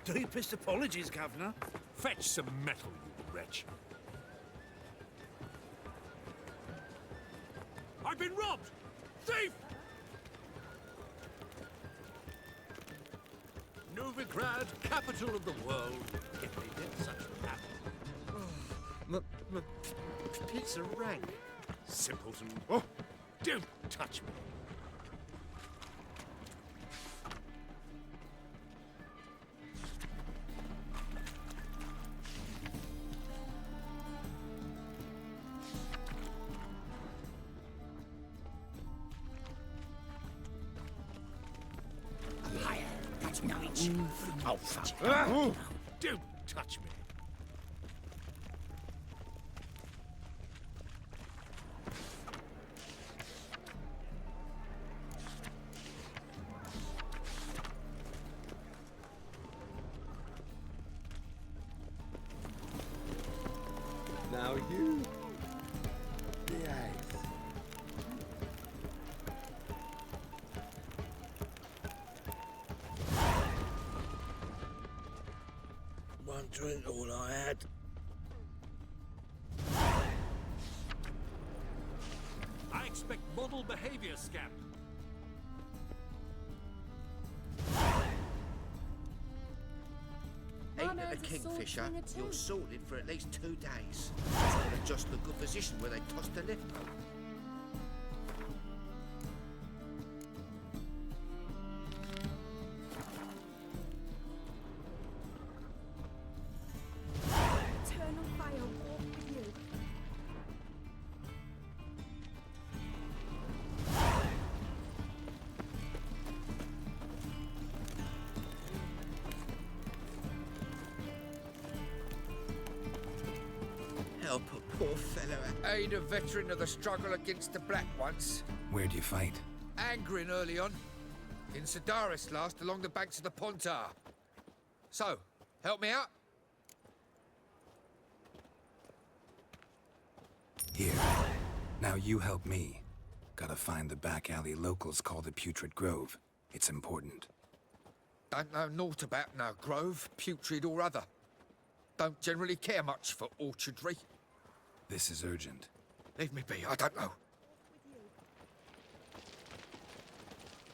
Deepest apologies, Governor. Fetch some metal, you wretch. I've been robbed! Thief! Novigrad, capital of the world. If they did such happen. My pizza rank. Simpleton. Oh, don't touch me. Oh, fuck. Don't touch me. Now you behave. One drink, all I had. I expect model behavior, scamp. Ain't it a kingfisher? You're sorted for at least 2 days. It's got just the good position where they toss the lift boat. Eternal fire walk with you. Help a poor fellow. Aid a veteran of the struggle against the Black Ones. Where do you fight? Angering early on. In Sedaris last, along the banks of the Pontar. So, help me out? Here. Now you help me. Gotta find the back alley locals call the Putrid Grove. It's important. Don't know naught about no grove, putrid or other. Don't generally care much for orchardry. This is urgent. Leave me be, I don't know.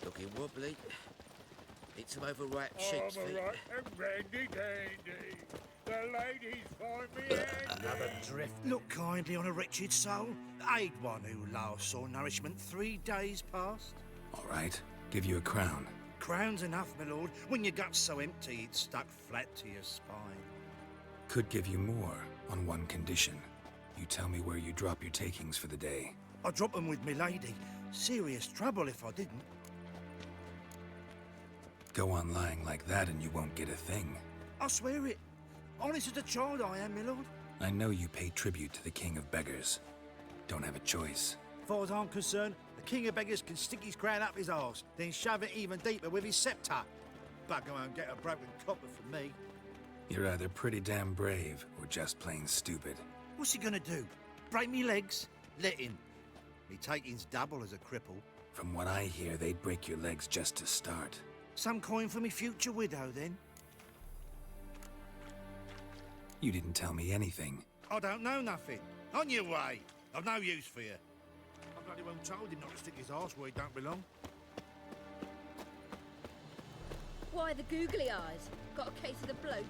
Looking wobbly. Need some overripe sheep's feet. Alright, and randy dandy. The ladies find me handy. Another drift. Look kindly on a wretched soul. Aid one who last saw nourishment 3 days past. All right. Give you a crown. Crown's enough, my lord, when your gut's so empty it's stuck flat to your spine. Could give you more on one condition. You tell me where you drop your takings for the day. I'd drop 'em with me lady. Serious trouble if I didn't. Go on lying like that and you won't get a thing. I swear it. Honest as a child I am, my lord. I know you pay tribute to the King of Beggars. Don't have a choice. As far as I'm concerned, the king of beggars can stick his crown up his arse, then shove it even deeper with his scepter. Bugger won't get a broken copper from me. You're either pretty damn brave or just plain stupid. What's he gonna do? Break me legs? Let him. Me taking's double as a cripple. From what I hear, they'd break your legs just to start. Some coin for me future widow, then? You didn't tell me anything. I don't know nothing. On your way. I've no use for you. I bloody well told him not to stick his arse where he don't belong. Why the googly eyes? Got a case of the bloat?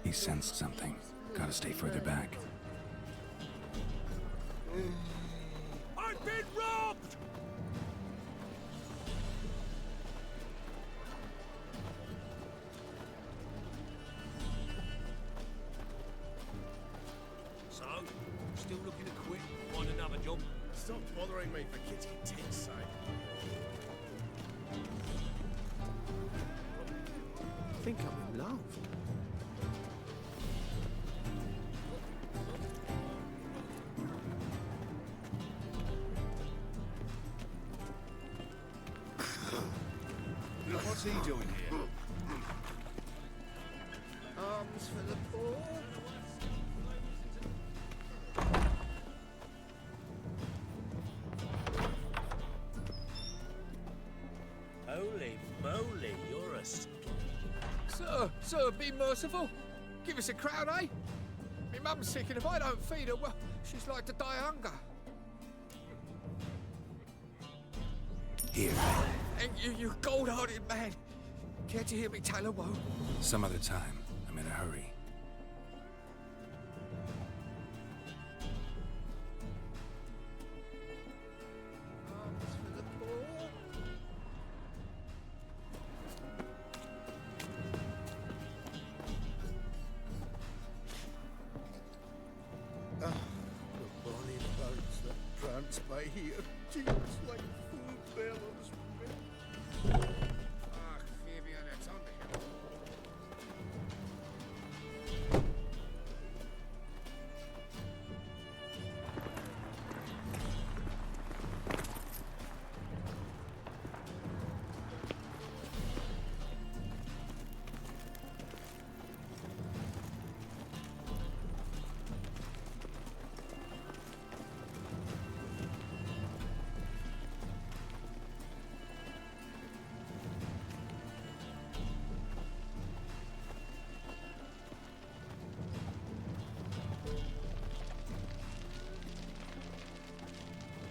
He sensed something. Gotta stay further back. I've been robbed! So, still looking to quit? Find another job? Stop bothering me for kitty tit's sake. I think I'm in love. What's he doing here? Arms for the poor. Holy moly, you're a... Sir, be merciful. Give us a crown, eh? My mum's sick, and if I don't feed her, well, she's like to die of hunger. Here. Thank you, you gold-hearted man. Care to hear me tell a woe? Some other time. I'm in a hurry. Arms for the poor. The bonny boats that prance by here, Jesus, like full bellows. Ach, Fabian, it's on the hill.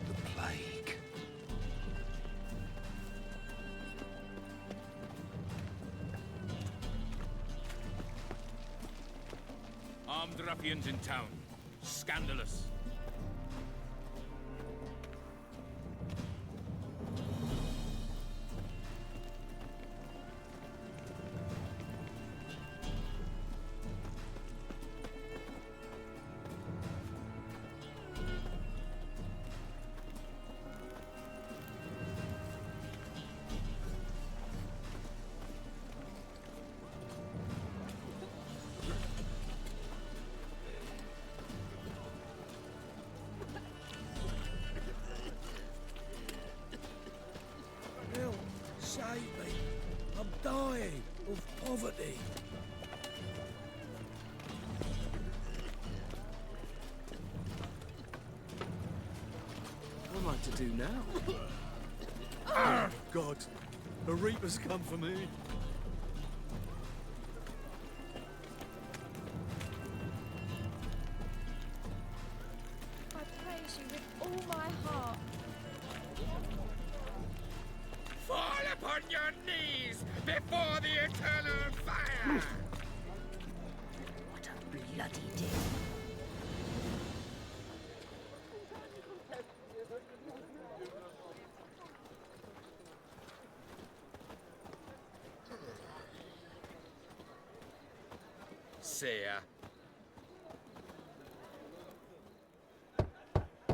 The plague. Armed ruffians in town. Scandalous. Help, save me. I'm dying of poverty. What am I to do now? God, a reaper's come for me. I praise you with all my heart. Fall upon your knees before the eternal fire! What a bloody deal. See ya.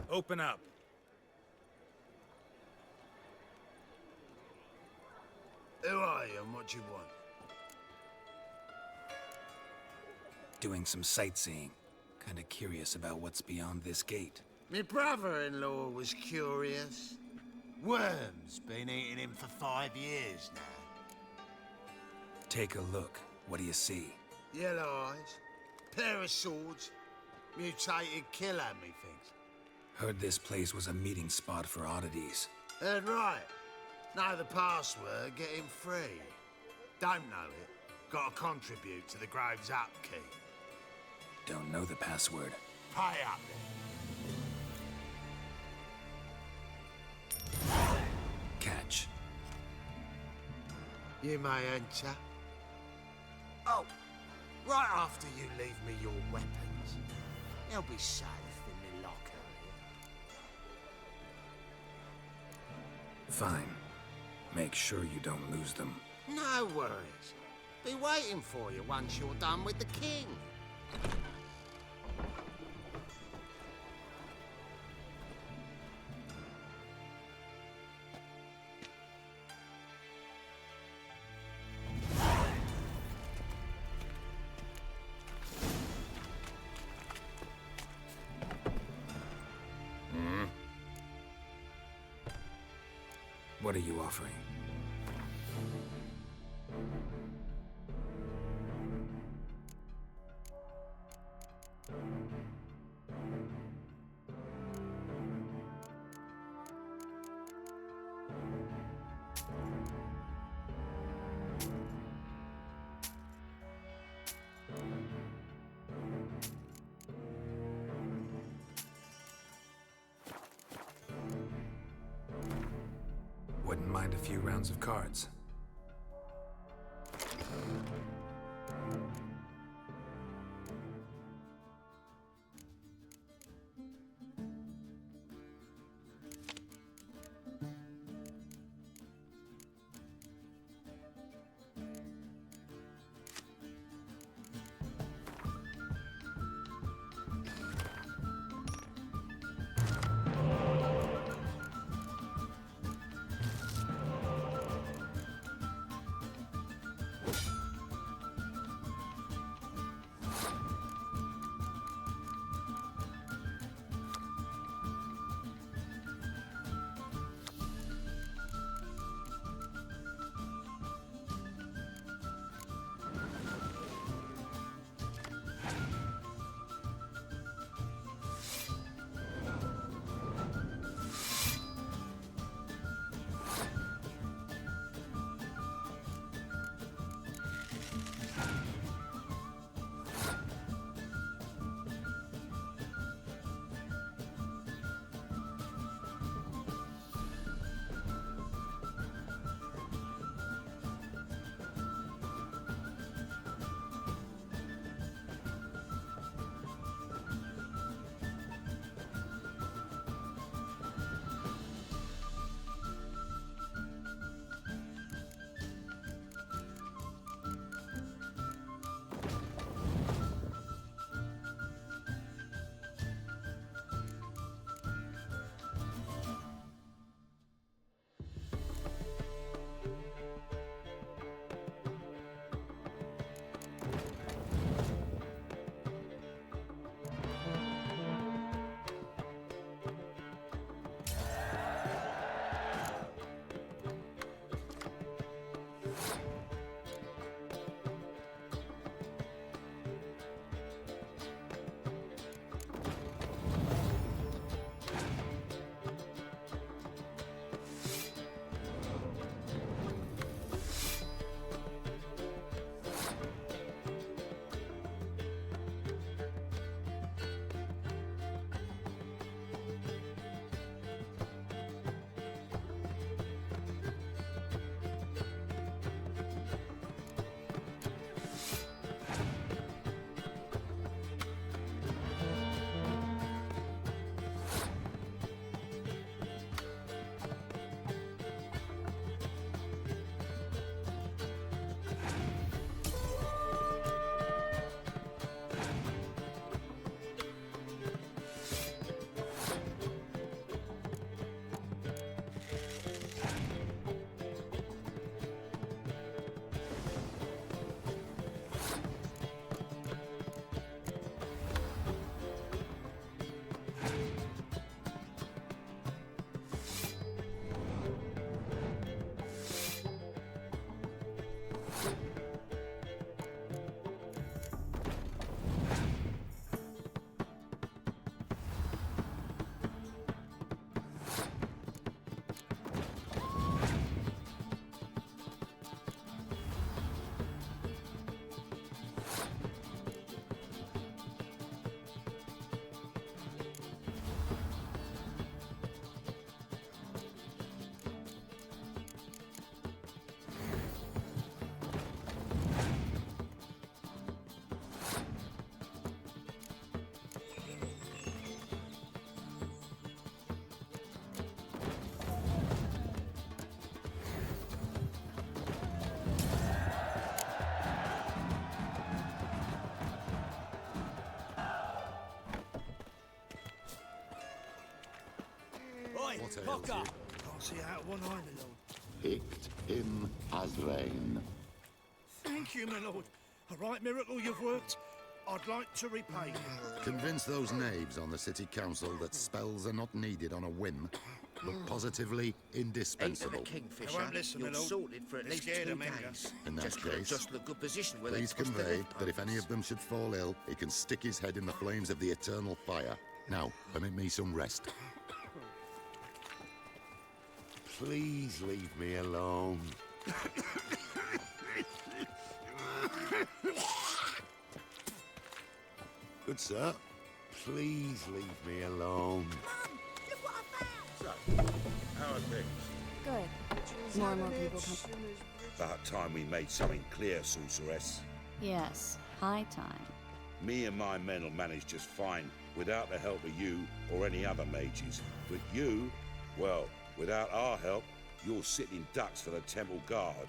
Open up. Who are you and what do you want? Doing some sightseeing. Kinda curious about what's beyond this gate. My brother-in-law was curious. Worms been eating him for 5 years now. Take a look. What do you see? Yellow eyes, pair of swords, mutated killer, methinks. Heard this place was a meeting spot for oddities. Heard right. Know the password, get him free. Don't know it, gotta contribute to the Grove's upkeep. Don't know the password. Pay up then. Catch. You may enter. Oh, right after you leave me your weapons. They'll be safe in the locker. Fine. Make sure you don't lose them. No worries. Be waiting for you once you're done with the king. What are you offering? a few rounds of cards. Lock up! Can't see out of one eye, my lord. Picked him as rain. Thank you, my lord. A right miracle you've worked. I'd like to repay you. Convince those knaves on the city council that spells are not needed on a whim, but positively indispensable. They won't listen, my lord. Sorted for at least Scared 2 of Menga. days. In that Just case, just a good position where please they push the convey lift that if any of them should fall ill, he can stick his head in the flames of the eternal fire. Now, permit me some rest. Please leave me alone. Good sir, please leave me alone. Mum, look what I found! So, how are things? Good. More and more people come. About time we made something clear, sorceress. Yes, high time. Me and my men will manage just fine without the help of you or any other mages. But you, well, without our help, you're sitting ducks for the temple guard.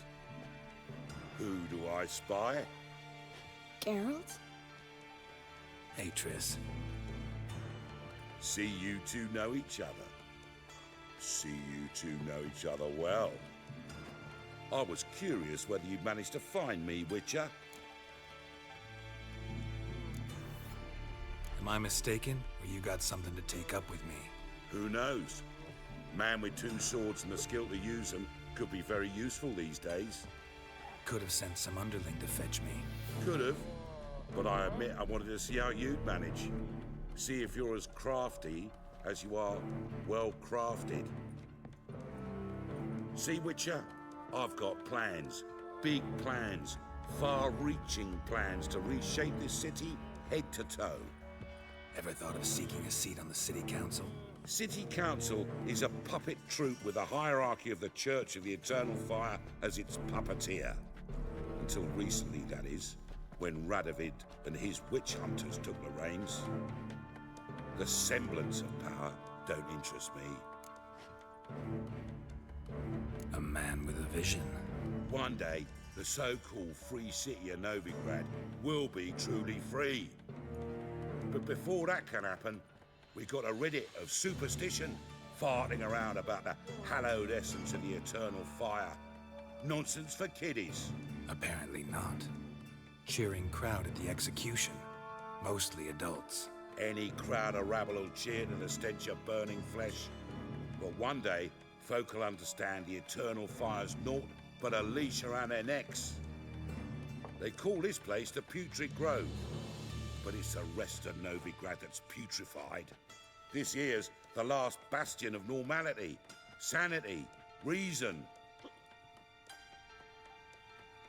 Who do I spy? Geralt? Hey, Triss. See you two know each other. See you two know each other well. I was curious whether you'd managed to find me, Witcher. Am I mistaken, or you got something to take up with me? Who knows? Man with two swords and the skill to use them could be very useful these days. Could have sent some underling to fetch me. Could have, but I admit I wanted to see how you'd manage. See if you're as crafty as you are well crafted. See, Witcher, I've got plans, big plans, far-reaching plans to reshape this city head to toe. Ever thought of seeking a seat on the city council? City Council is a puppet troupe with a hierarchy of the Church of the Eternal Fire as its puppeteer. Until recently, that is, when Radovid and his witch hunters took the reins. The semblance of power don't interest me. A man with a vision. One day, the so-called free city of Novigrad will be truly free. But before that can happen, we got to rid it of superstition, farting around about the hallowed essence of the eternal fire. Nonsense for kiddies. Apparently not. Cheering crowd at the execution. Mostly adults. Any crowd of rabble will cheer to the stench of burning flesh. But one day, folk will understand the eternal fire's naught but a leash around their necks. They call this place the Putrid Grove, but it's the rest of Novigrad that's putrefied. This here's the last bastion of normality, sanity, reason.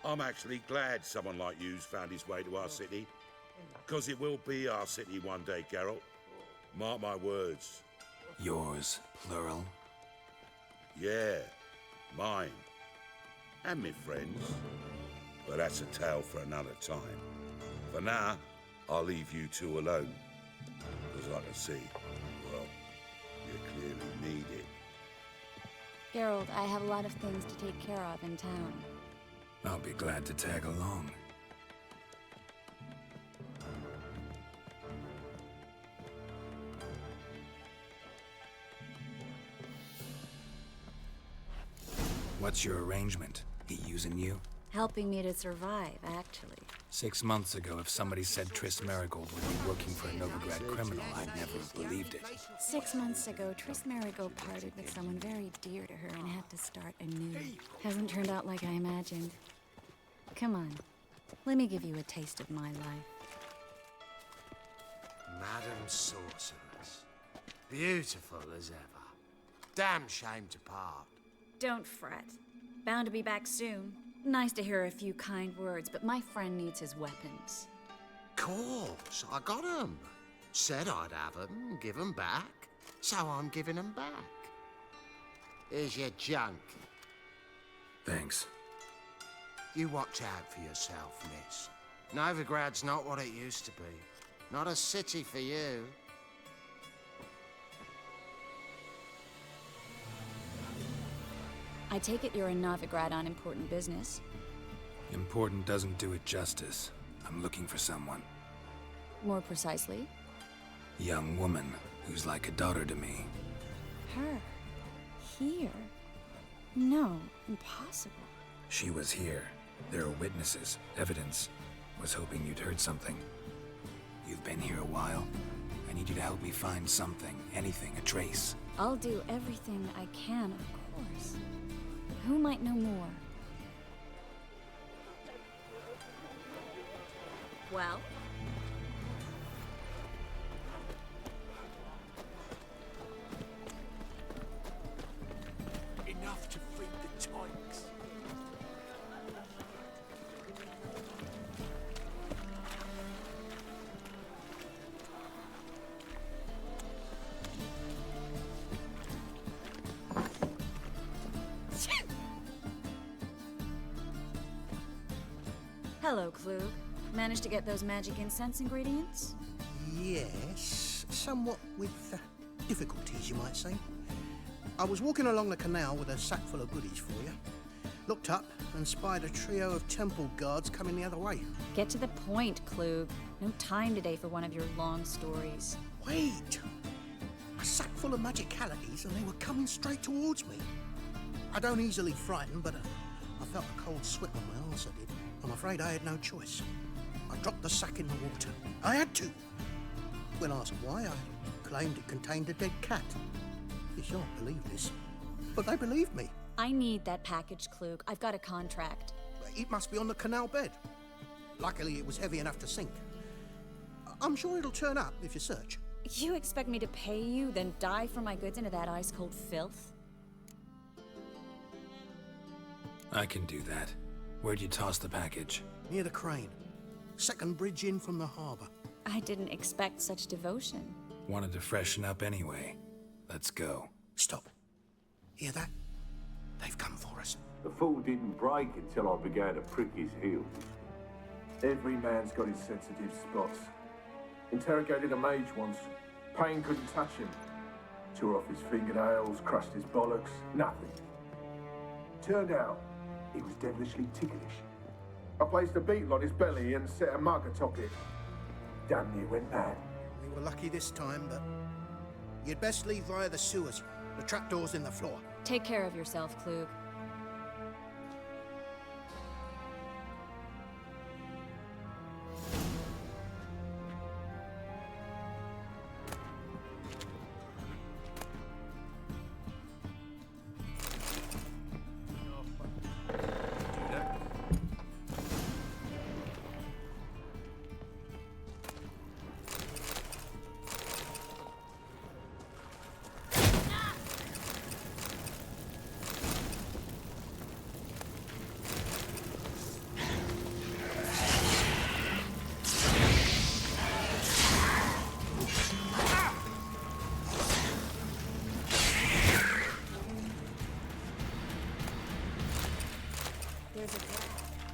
I'm actually glad someone like you's found his way to our city, because it will be our city one day, Geralt. Mark my words. Yours, plural. Yeah, mine. And me friends. But that's a tale for another time. For now, I'll leave you two alone. Because I can see, well, you clearly need it. Geralt, I have a lot of things to take care of in town. I'll be glad to tag along. What's your arrangement? He using you? Helping me to survive, actually. 6 months ago, if somebody said Triss Marigold would be working for a Novigrad criminal, I'd never have believed it. 6 months ago, Triss Marigold parted with someone very dear to her and had to start anew. Hasn't turned out like I imagined. Come on, let me give you a taste of my life. Madam Sorceress. Beautiful as ever. Damn shame to part. Don't fret. Bound to be back soon. Nice to hear a few kind words, but my friend needs his weapons. Course, I got 'em. Said I'd have 'em, give 'em back. So I'm giving 'em back. Here's your junk. Thanks. You watch out for yourself, miss. Novigrad's not what it used to be. Not a city for you. I take it you're in Novigrad on important business. Important doesn't do it justice. I'm looking for someone. More precisely? Young woman who's like a daughter to me. Her? Here? No, impossible. She was here. There are witnesses, evidence. Was hoping you'd heard something. You've been here a while. I need you to help me find something, anything, a trace. I'll do everything I can, of course. Who might know more? Well? Enough to feed the tykes. Hello, Klug. Managed to get those magic incense ingredients? Yes, somewhat with difficulties, you might say. I was walking along the canal with a sack full of goodies for you. Looked up and spied a trio of temple guards coming the other way. Get to the point, Klug. No time today for one of your long stories. Wait! A sack full of magicalities and they were coming straight towards me. I don't easily frighten, but I felt a cold sweat on my arse, I did. I'm afraid I had no choice. I dropped the sack in the water. I had to. When asked why, I claimed it contained a dead cat. You shan't believe this, but they believed me. I need that package, Klug. I've got a contract. It must be on the canal bed. Luckily, it was heavy enough to sink. I'm sure it'll turn up if you search. You expect me to pay you, then dive for my goods into that ice-cold filth? I can do that. Where'd you toss the package? Near the crane. Second bridge in from the harbour. I didn't expect such devotion. Wanted to freshen up anyway. Let's go. Stop. Hear that? They've come for us. The fool didn't break until I began to prick his heels. Every man's got his sensitive spots. Interrogated a mage once. Pain couldn't touch him. Tore off his fingernails, crushed his bollocks, nothing. Turned out, he was devilishly ticklish. I placed a beetle on his belly and set a mug atop it. Damn near went mad. We were lucky this time, but you'd best leave via the sewers. The trapdoor's in the floor. Take care of yourself, Klug.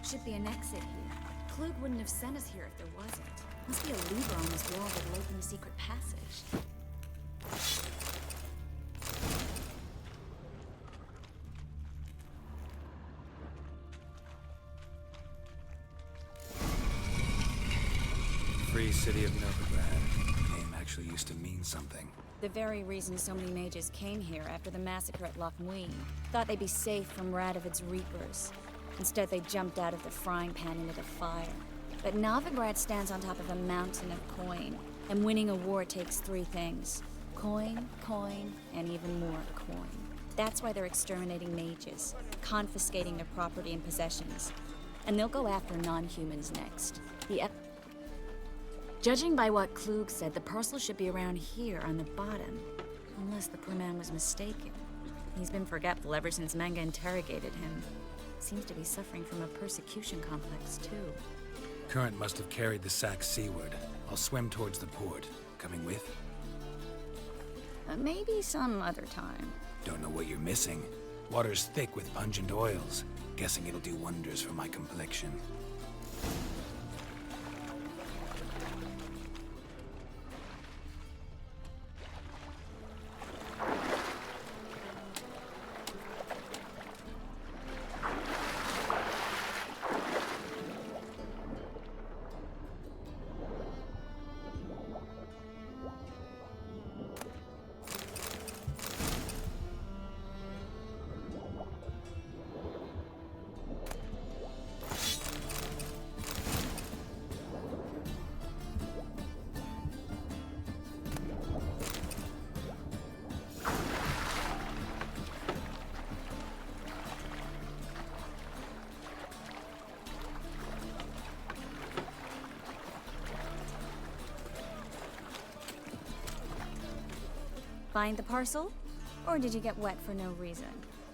Should be an exit here. Klug wouldn't have sent us here if there wasn't. Must be a lever on this wall that'll open a secret passage. Free City of Novigrad. The name actually used to mean something. The very reason so many mages came here after the massacre at Loch Muin. Thought they'd be safe from Radovid's reapers. Instead, they jumped out of the frying pan into the fire. But Novigrad stands on top of a mountain of coin, and winning a war takes three things. Coin, coin, and even more coin. That's why they're exterminating mages, confiscating their property and possessions. And they'll go after non-humans next. Judging by what Klug said, the parcel should be around here on the bottom. Unless the poor man was mistaken. He's been forgetful ever since Manga interrogated him. Seems to be suffering from a persecution complex, too. Current must have carried the sack seaward. I'll swim towards the port. Coming with? Maybe some other time. Don't know what you're missing. Water's thick with pungent oils. Guessing it'll do wonders for my complexion. Find the parcel? Or did you get wet for no reason?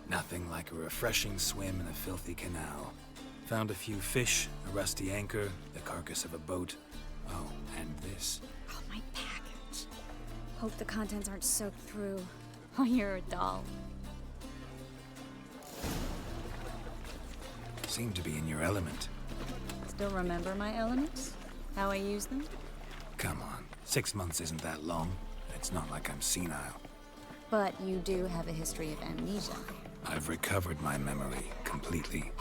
Nothing like a refreshing swim in a filthy canal. Found a few fish, a rusty anchor, the carcass of a boat. Oh, and this. Oh, my package. Hope the contents aren't soaked through. Oh, you're a doll. Seem to be in your element. Don't remember my elements? How I use them? Come on, 6 months isn't that long. It's not like I'm senile. But you do have a history of amnesia. I've recovered my memory completely.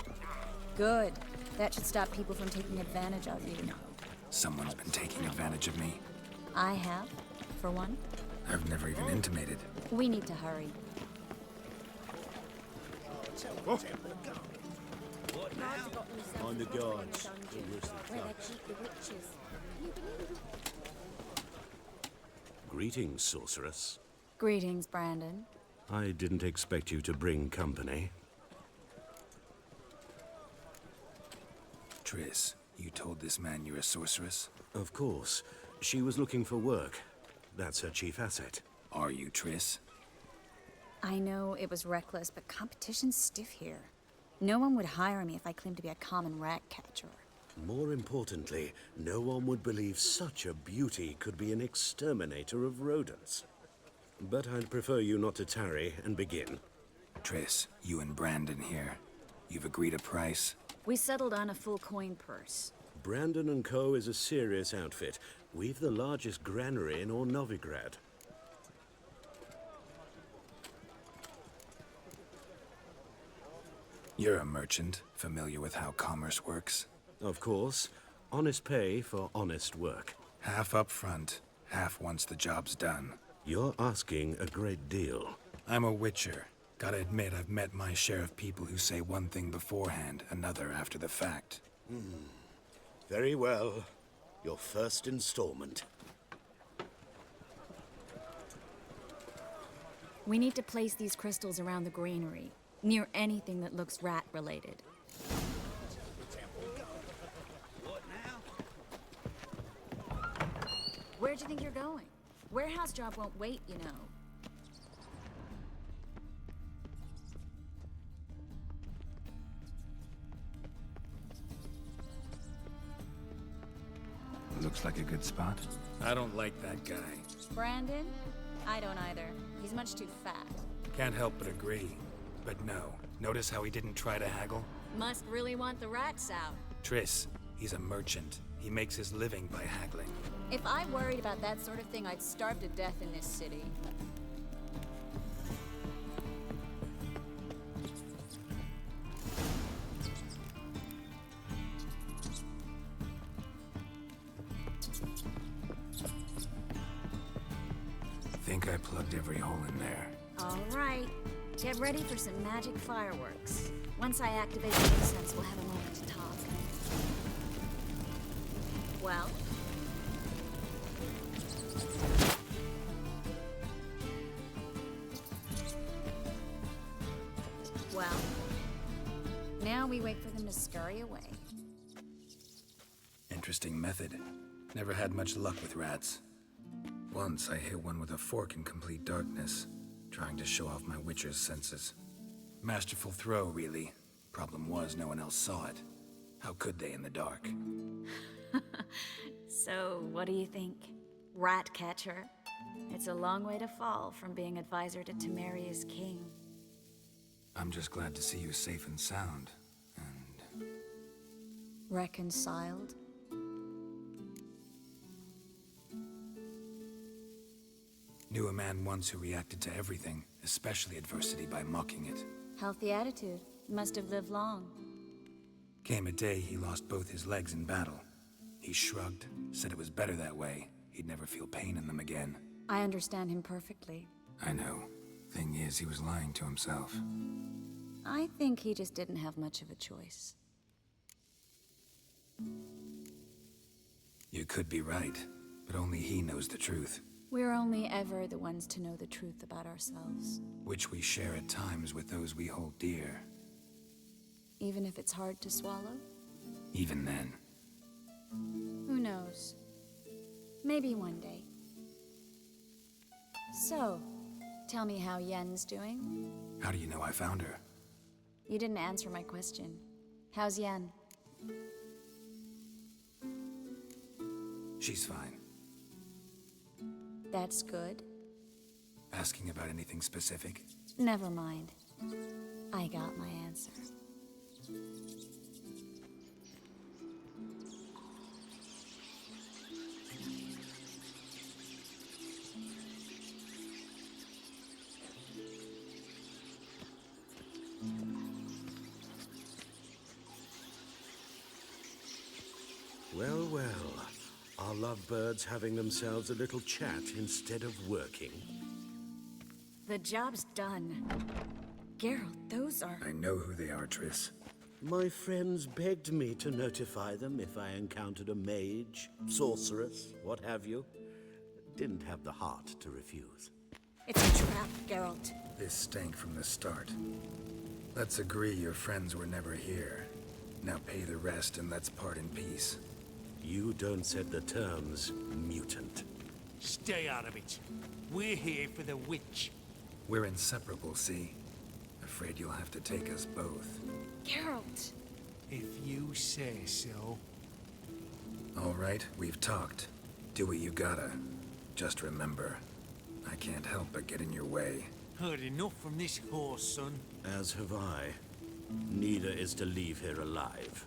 Good. That should stop people from taking advantage of you. Someone's been taking advantage of me. I have, for one. I've never even intimated. We need to hurry. On the guards. Where they keep the witches. Greetings, sorceress. Greetings, Brandon. I didn't expect you to bring company. Triss, you told this man you're a sorceress? Of course. She was looking for work. That's her chief asset. Are you, Triss? I know it was reckless, but competition's stiff here. No one would hire me if I claimed to be a common rat catcher. More importantly, no one would believe such a beauty could be an exterminator of rodents. But I'd prefer you not to tarry and begin. Triss, you and Brandon here. You've agreed a price? We settled on a full coin purse. Brandon & Co. is a serious outfit. We've the largest granary in all Novigrad. You're a merchant, familiar with how commerce works? Of course. Honest pay for honest work. Half up front, half once the job's done. You're asking a great deal. I'm a witcher. Gotta admit, I've met my share of people who say one thing beforehand, another after the fact. Very well. Your first installment. We need to place these crystals around the granary, near anything that looks rat-related. Where'd you think you're going? Warehouse job won't wait, you know. Looks like a good spot. I don't like that guy. Brandon? I don't either. He's much too fat. Can't help but agree. But no, notice how he didn't try to haggle? Must really want the rats out. Triss, he's a merchant. He makes his living by haggling. If I worried about that sort of thing, I'd starve to death in this city. Think I plugged every hole in there. All right. Get ready for some magic fireworks. Once I activate the incense, we'll have a moment to talk. Well? Well? Now we wait for them to scurry away. Interesting method. Never had much luck with rats. Once I hit one with a fork in complete darkness, trying to show off my witcher's senses. Masterful throw, really. Problem was, no one else saw it. How could they in the dark? So, what do you think? Rat catcher? It's a long way to fall from being advisor to Temeria's king. I'm just glad to see you safe and sound, and... Reconciled? Knew a man once who reacted to everything, especially adversity, by mocking it. Healthy attitude. Must have lived long. Came a day he lost both his legs in battle. He shrugged, said it was better that way. He'd never feel pain in them again. I understand him perfectly. I know. Thing is, he was lying to himself. I think he just didn't have much of a choice. You could be right, but only he knows the truth. We're only ever the ones to know the truth about ourselves. Which we share at times with those we hold dear. Even if it's hard to swallow? Even then. Who knows? Maybe one day. So, tell me how Yen's doing? How do you know I found her? You didn't answer my question. How's Yen? She's fine. That's good. Asking about anything specific? Never mind. I got my answer. Well, well. Are lovebirds having themselves a little chat instead of working? The job's done. Geralt, those are... I know who they are, Triss. My friends begged me to notify them if I encountered a mage, sorceress, what have you. Didn't have the heart to refuse. It's a trap, Geralt. This stank from the start. Let's agree your friends were never here. Now pay the rest and let's part in peace. You don't set the terms, mutant. Stay out of it. We're here for the witch. We're inseparable, see? Afraid you'll have to take us both. Geralt! If you say so. All right, we've talked. Do what you gotta. Just remember, I can't help but get in your way. Heard enough from this horse, son. As have I. Neither is to leave here alive.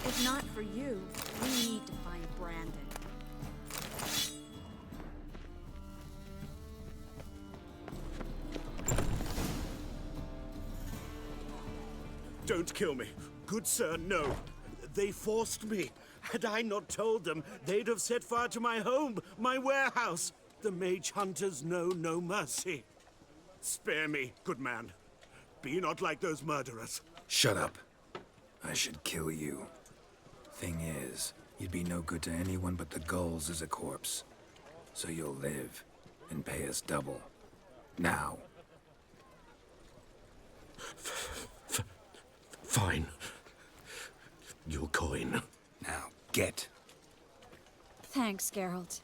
If not for you, we need to find Brandon. Don't kill me. Good sir, no. They forced me. Had I not told them, they'd have set fire to my home, my warehouse. The mage hunters know no mercy. Spare me, good man. Be not like those murderers. Shut up. I should kill you. Thing is, you'd be no good to anyone but the gulls as a corpse. So you'll live, and pay us double. Now. Fine. Your coin. Now, get. Thanks, Geralt.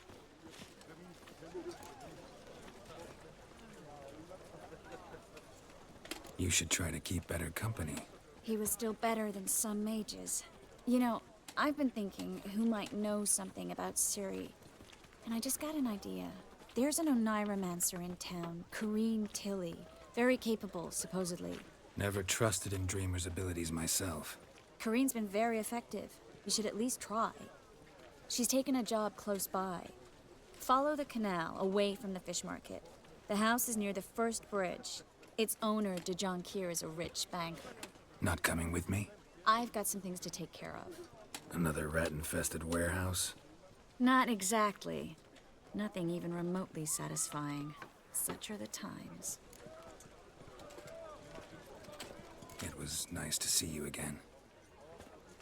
You should try to keep better company. He was still better than some mages. You know, I've been thinking who might know something about Ciri. And I just got an idea. There's an Oneiromancer in town, Corrine Tilly. Very capable, supposedly. Never trusted in Dreamer's abilities myself. Corrine's been very effective. You should at least try. She's taken a job close by. Follow the canal, away from the fish market. The house is near the first bridge. Its owner, Dejon Kier, is a rich banker. Not coming with me? I've got some things to take care of. Another rat-infested warehouse? Not exactly. Nothing even remotely satisfying. Such are the times. It was nice to see you again.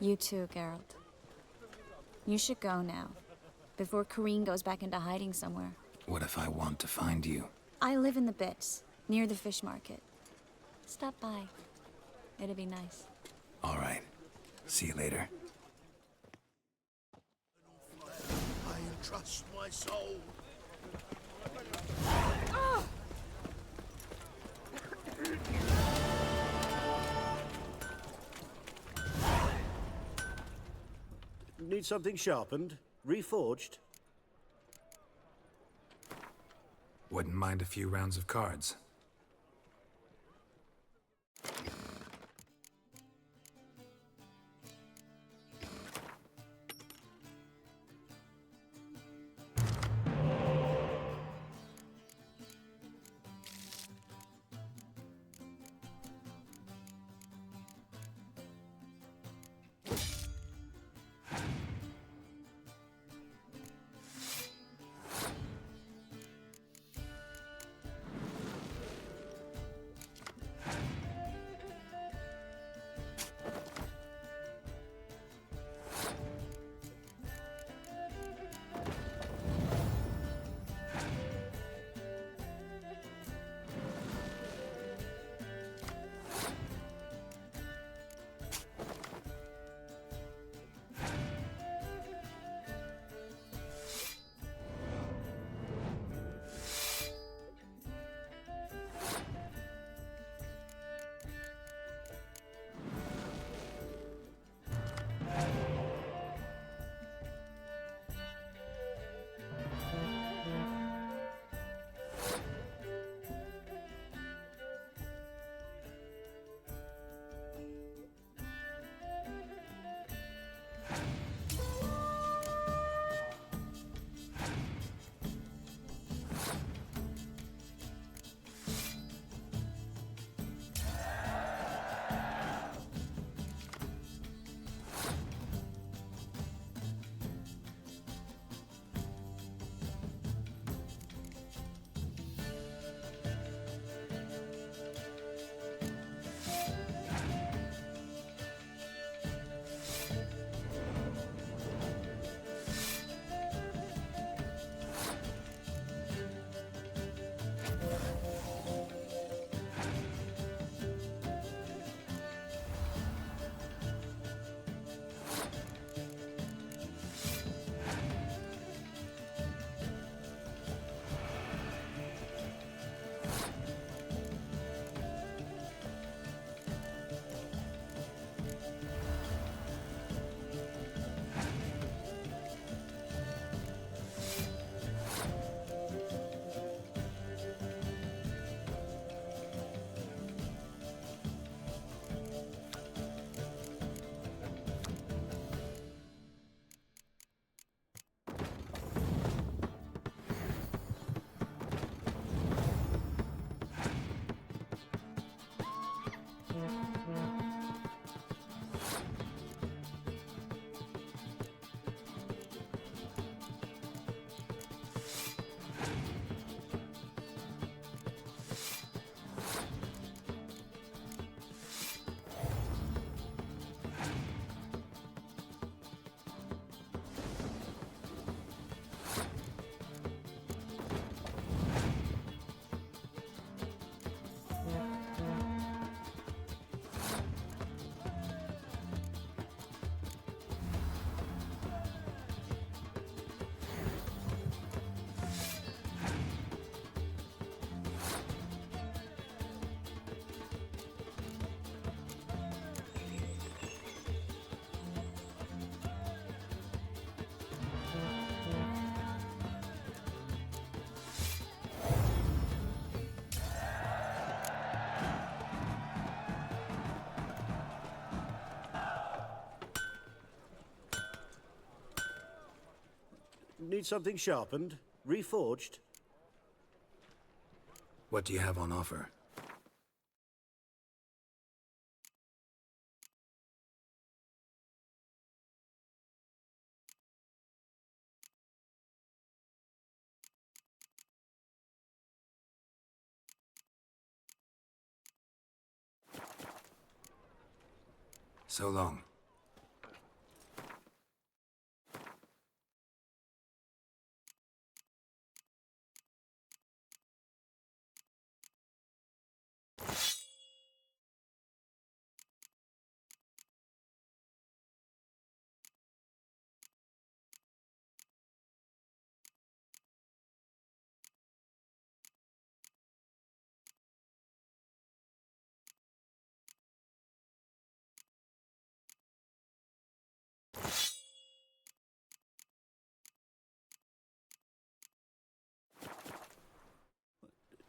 You too, Geralt. You should go now, before Corrine goes back into hiding somewhere. What if I want to find you? I live in the Bits, near the fish market. Stop by. It'd be nice. All right. See you later. I entrust my soul. Need something sharpened? Reforged? Wouldn't mind a few rounds of cards. Need something sharpened? Reforged? What do you have on offer? So long.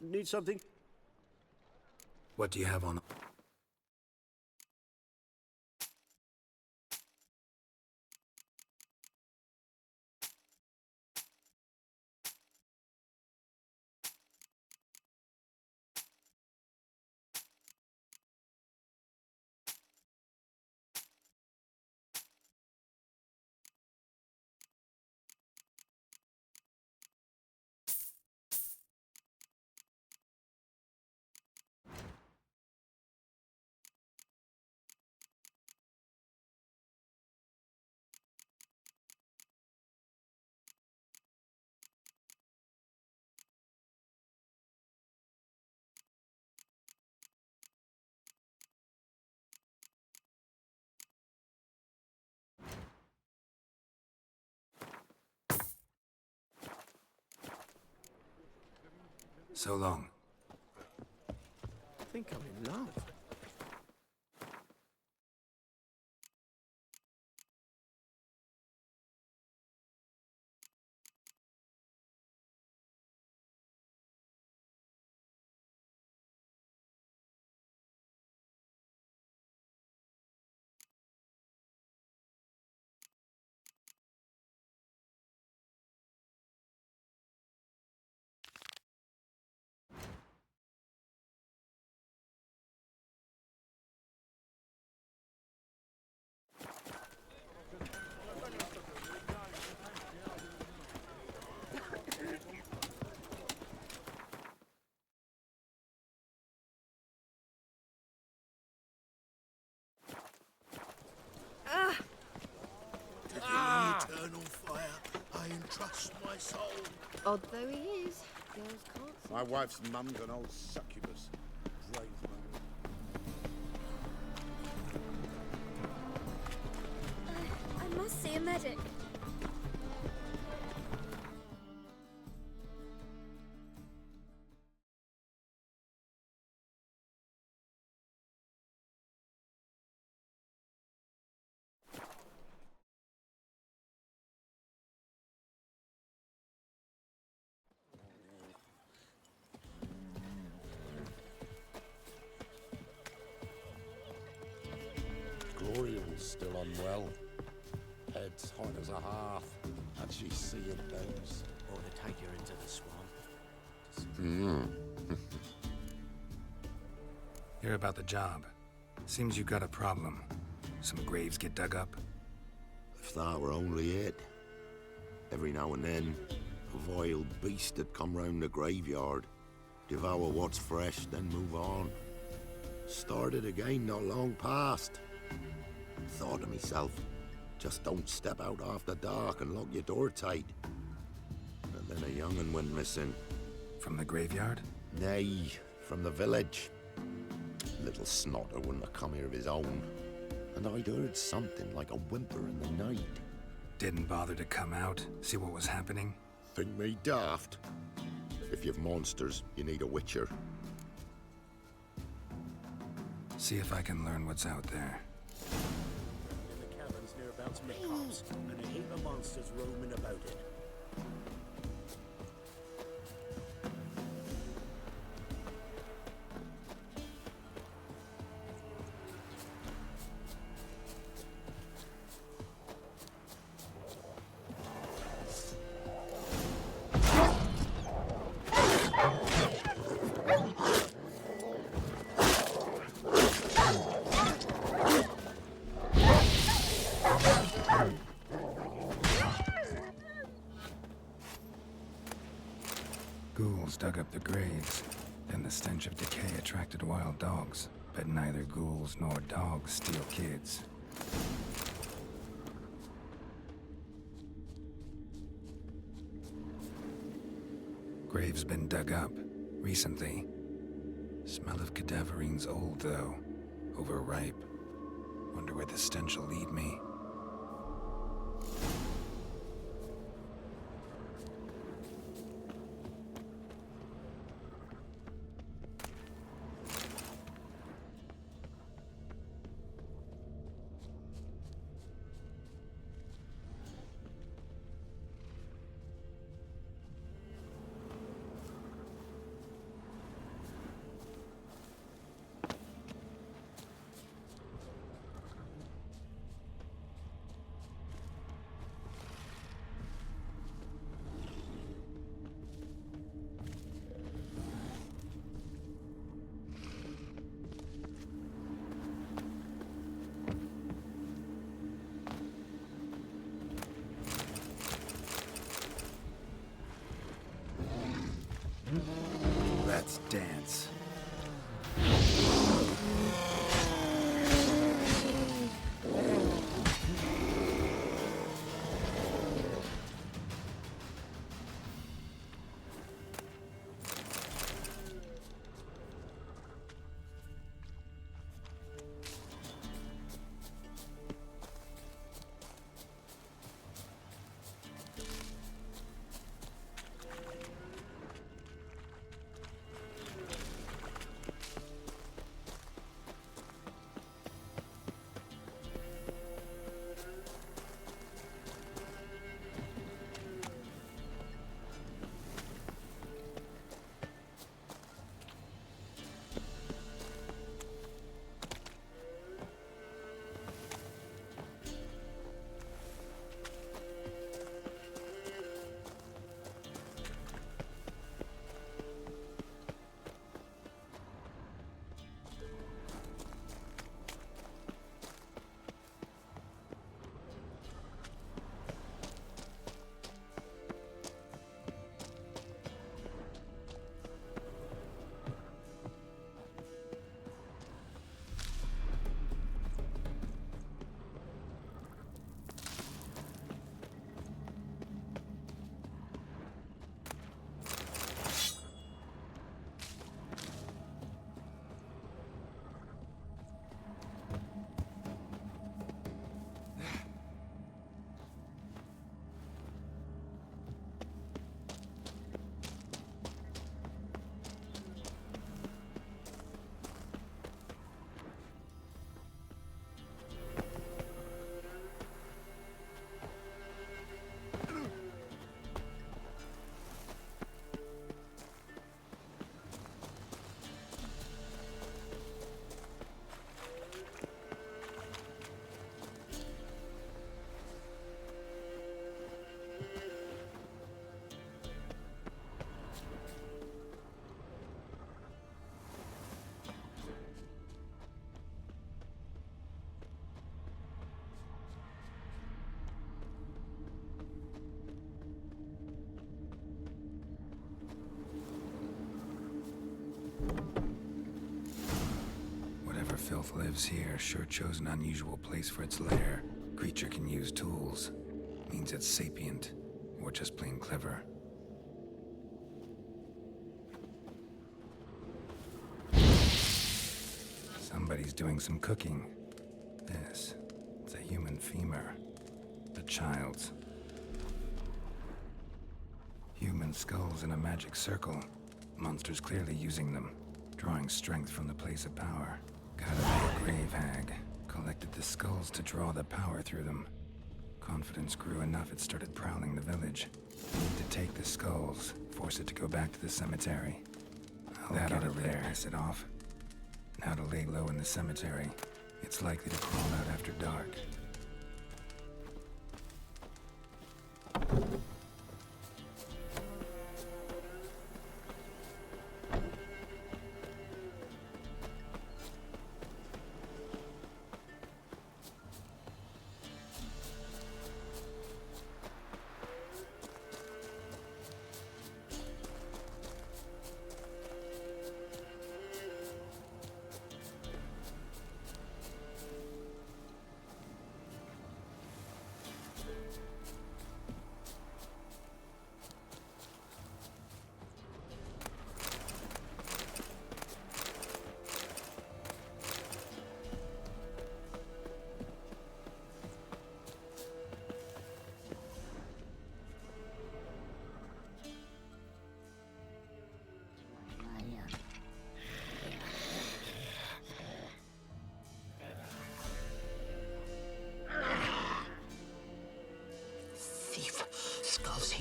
Need something? What do you have on? So long. I think I'm in love. To the eternal fire, I entrust my soul. Odd though he is, girls can't see. My wife's mum's an old succubus. Brave I must see a medic. Glorian's still unwell. Head's hot as a hearth, and she's seeing things. Ought to take her into the swamp. Hear about the job. Seems you got a problem. Some graves get dug up. If that were only it. Every now and then, a vile beast would come round the graveyard, devour what's fresh, then move on. Started again not long past. Thought to myself, just don't step out after dark and lock your door tight. And then a young'un went missing. From the graveyard? Nay, from the village. Little snotter wouldn't have come here of his own. And I'd heard something like a whimper in the night. Didn't bother to come out, see what was happening? Think me daft? If you've monsters, you need a witcher. See if I can learn what's out there. In the caverns nearabouts Midcops, and a heap of monsters roaming about it. ghouls dug up the graves. Then the stench of decay attracted wild dogs. But neither ghouls nor dogs steal kids. Grave's been dug up recently. Smell of cadaverines old, though. Overripe. Wonder where the stench will lead me. Let's dance. Filth lives here sure chose an unusual place for its lair. Creature can use tools. Means it's sapient, or just plain clever. Somebody's doing some cooking. This, it's a human femur. A child's. Human skulls in a magic circle. Monsters clearly using them, drawing strength from the place of power. Gotta be a grave hag. Collected the skulls to draw the power through them. Confidence grew enough it started prowling the village. Need to take the skulls, force it to go back to the cemetery. I'll get it there, piss it off. Now to lay low in the cemetery. It's likely to crawl out after dark.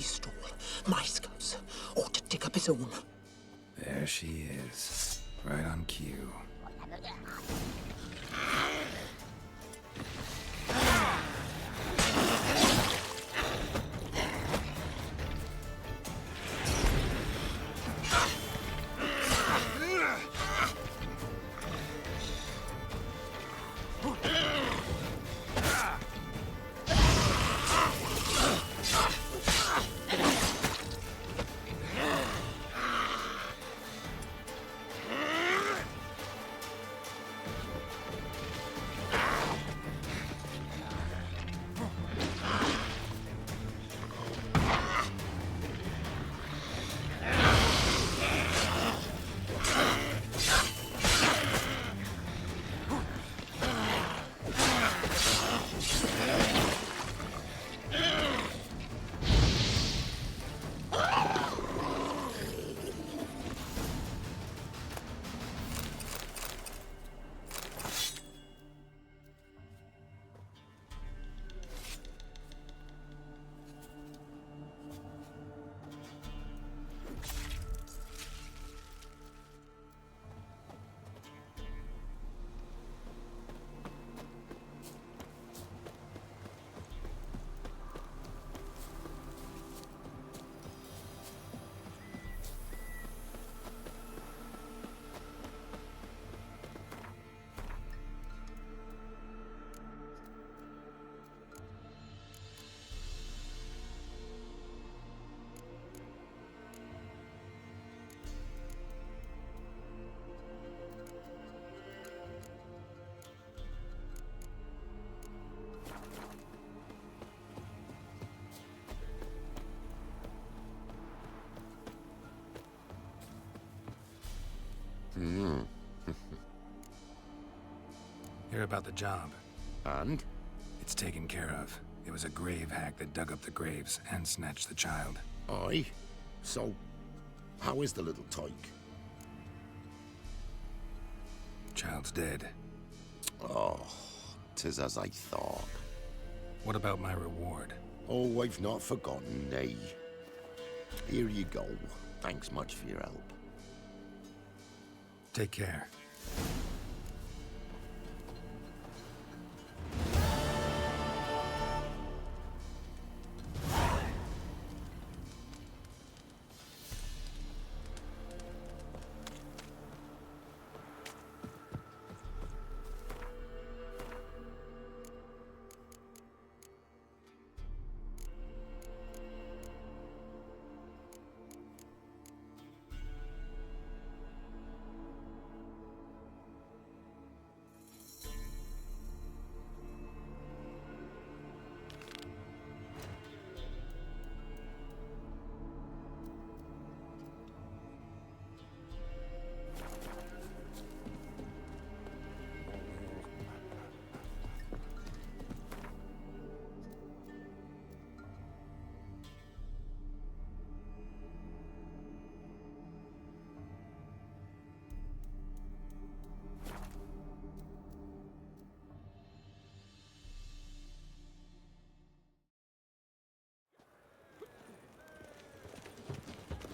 pistol. Maiscos ought to dig up his own. There she is. Right on cue. Hear about the job. And? It's taken care of. It was a grave hack that dug up the graves and snatched the child. Aye? So, how is the little tyke? Child's dead. Oh, 'tis as I thought. What about my reward? Oh, I've not forgotten, nay. Here you go. Thanks much for your help. Take care.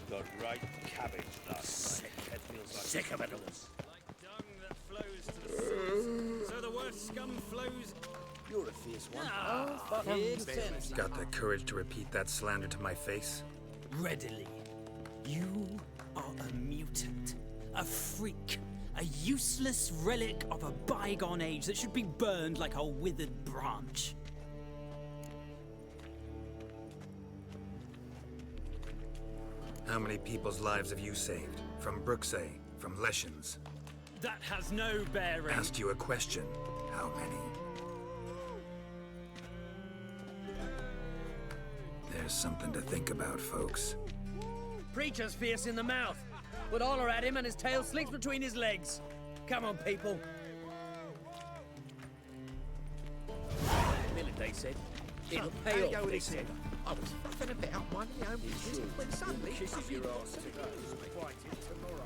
Got right cabbage last night. It feels like sick of it all. Like dung that flows to the seas, so the worst scum flows. You're a fierce one. Got the courage to repeat that slander to my face? Readily. You are a mutant, a freak, a useless relic of a bygone age that should be burned like a withered branch. How many people's lives have you saved? From Brooksay? From Leshens? That has no bearing. Asked you a question. How many? There's something to think about, folks. Preacher's fierce in the mouth, but holler at him and his tail slinks between his legs. Come on, people. Minute, they said. It'll pay off, they said. I was fucking a bit up my own business when suddenly... Kisses your ass today. Fight it tomorrow.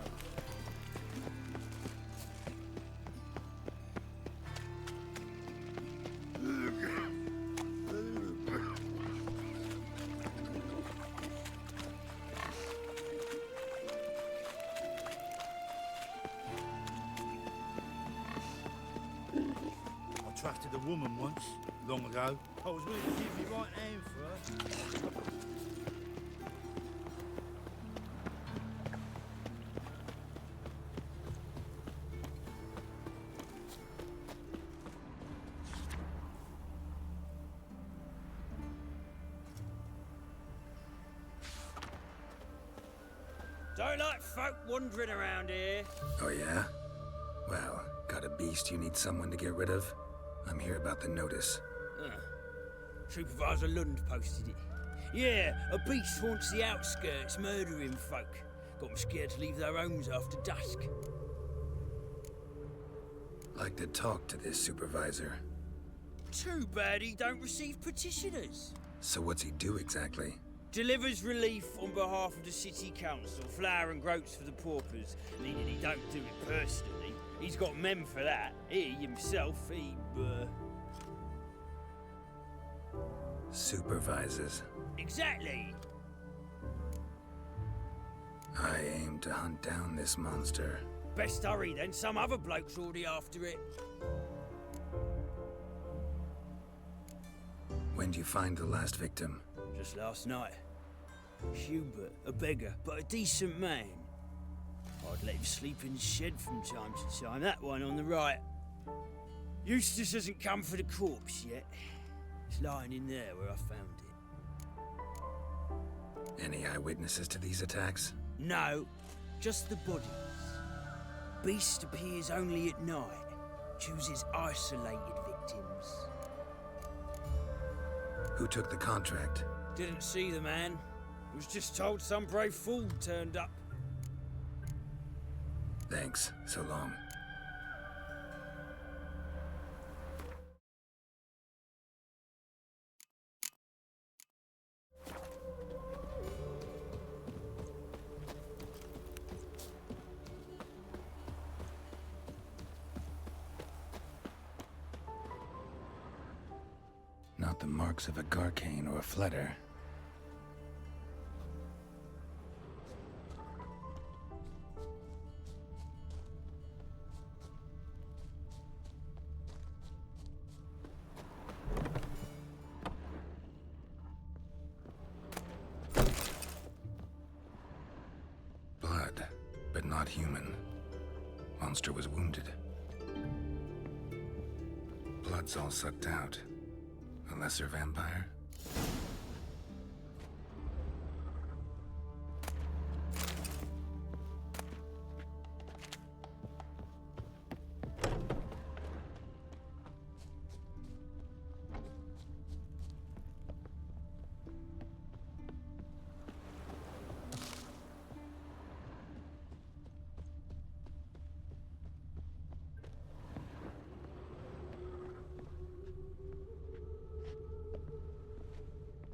a woman once, long ago. I was willing to give me right hand for her. Don't like folk wandering around here. Oh yeah? Well, got a beast you need someone to get rid of? I'm here about the notice. Supervisor Lund posted it. Yeah, a beast haunts the outskirts, murdering folk. Got them scared to leave their homes after dusk. Like to talk to this supervisor. Too bad he don't receive petitioners. So what's he do exactly? Delivers relief on behalf of the city council, flour and groats for the paupers, meaning he don't do it personally. He's got men for that. He himself, Supervises. Exactly. I aim to hunt down this monster. Best hurry then, some other bloke's already after it. When'd you find the last victim? Just last night. Hubert, a beggar, but a decent man. I'd let him sleep in the shed from time to time, that one on the right. Eustace hasn't come for the corpse yet. It's lying in there where I found it. Any eyewitnesses to these attacks? No, just the bodies. Beast appears only at night. Chooses isolated victims. Who took the contract? Didn't see the man. Was just told some brave fool turned up. Thanks. So long. Not the marks of a Garcane or a Fletter. Blood, but not human. Monster was wounded. Blood's all sucked out. A lesser vampire?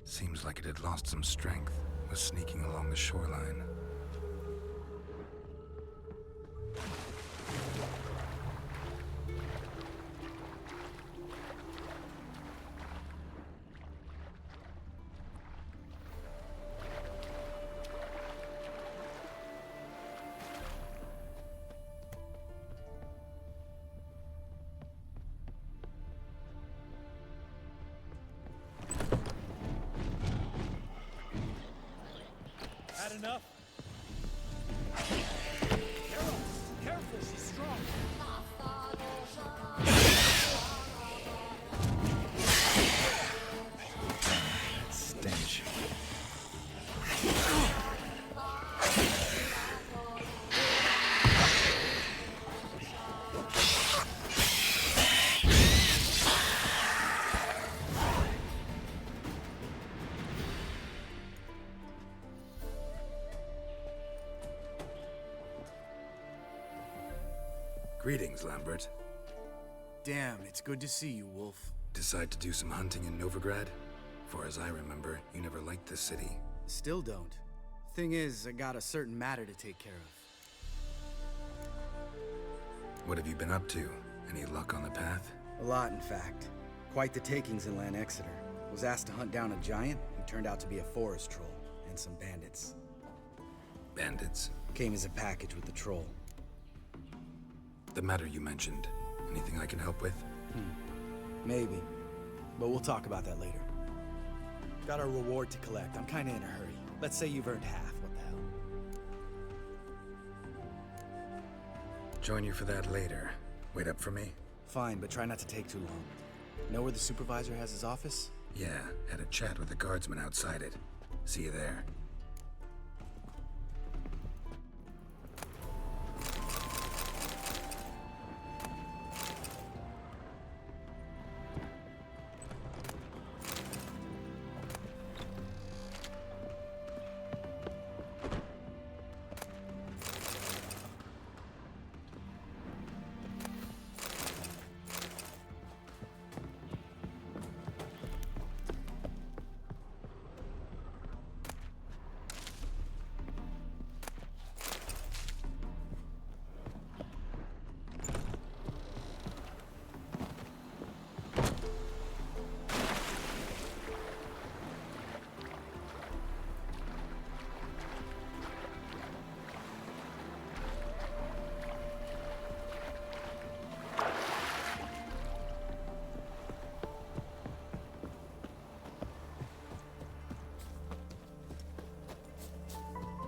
Seems like it had lost some strength, was sneaking along the shoreline. Had enough? Careful, she's strong. Stench. Greetings, Lambert. Damn, it's good to see you, Wolf. Decide to do some hunting in Novigrad? For as I remember, you never liked the city. Still don't. Thing is, I got a certain matter to take care of. What have you been up to? Any luck on the path? A lot, in fact. Quite the takings in Lan Exeter. Was asked to hunt down a giant, who turned out to be a forest troll, and some bandits. Bandits? Came as a package with the troll. The matter you mentioned. Anything I can help with? Maybe. But we'll talk about that later. Got our reward to collect. I'm kinda in a hurry. Let's say you've earned half. What the hell? Join you for that later. Wait up for me? Fine, but try not to take too long. Know where the supervisor has his office? Yeah, had a chat with the guardsman outside it. See you there.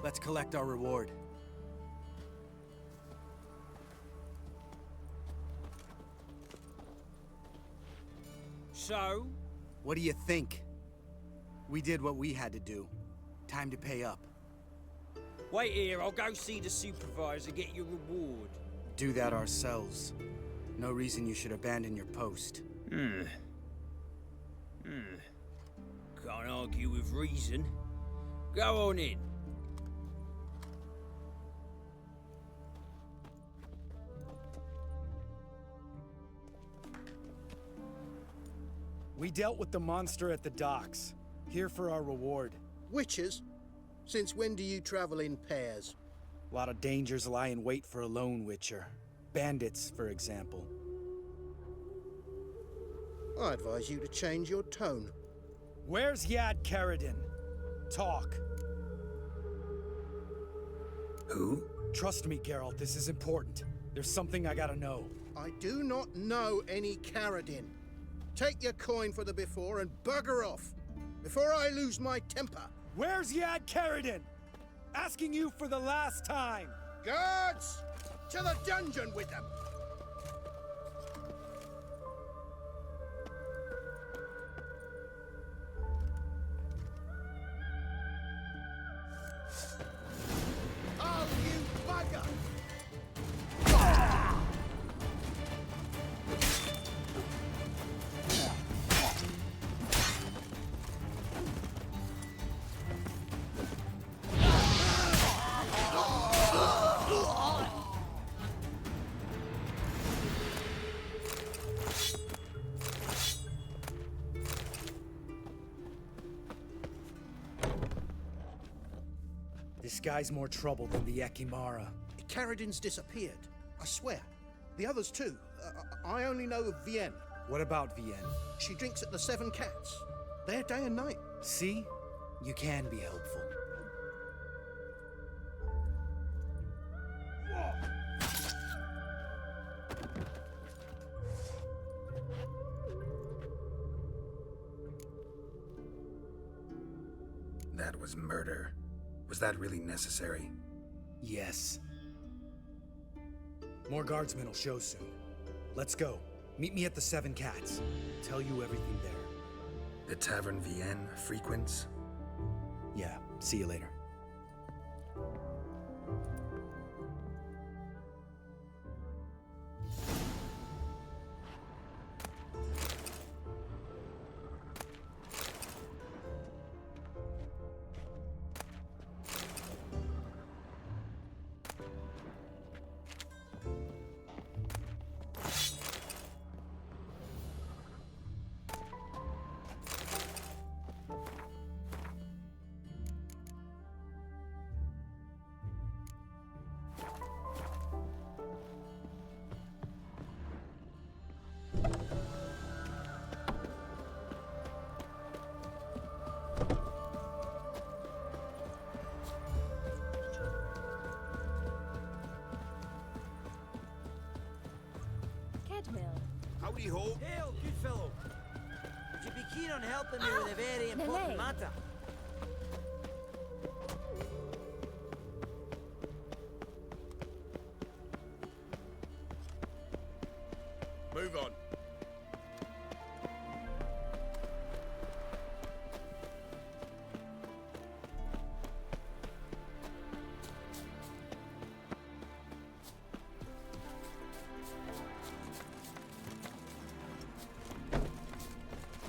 Let's collect our reward. So? What do you think? We did what we had to do. Time to pay up. Wait here, I'll go see the supervisor, get your reward. Do that ourselves. No reason you should abandon your post. Can't argue with reason. Go on in. We dealt with the monster at the docks. Here for our reward. Witches? Since when do you travel in pairs? A lot of dangers lie in wait for a lone witcher. Bandits, for example. I advise you to change your tone. Where's Yad Karadin? Talk. Who? Trust me, Geralt, this is important. There's something I gotta know. I do not know any Karadin. Take your coin for the before and bugger off, before I lose my temper. Where's Yad Karadin? Asking you for the last time. Guards! To the dungeon with them! Oh, you bugger! This guy's more trouble than the Ekimara. Karadin's disappeared. I swear. The others too. I only know of Vienne. What about Vienne? She drinks at the Seven Cats. There day and night. See? You can be helpful. That was murder. Was that really necessary? Yes. More guardsmen will show soon. Let's go. Meet me at the Seven Cats. Tell you everything there. The Tavern Vienne frequents? Yeah, see you later. keen on helping me with a very important matter. Move on.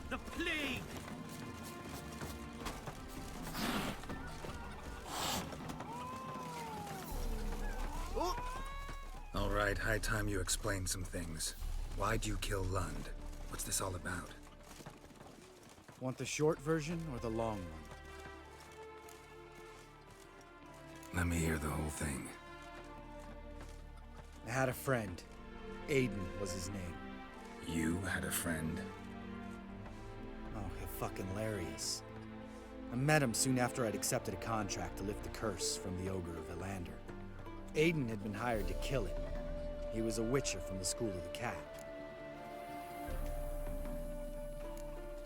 The plague! All right, high time you explain some things. Why'd you kill Lund? What's this all about? Want the short version or the long one? Let me hear the whole thing. I had a friend. Aiden was his name. You had a friend? Oh, he's fucking hilarious. I met him soon after I'd accepted a contract to lift the curse from the Ogre of Elander. Aiden had been hired to kill it. He was a witcher from the School of the Cat.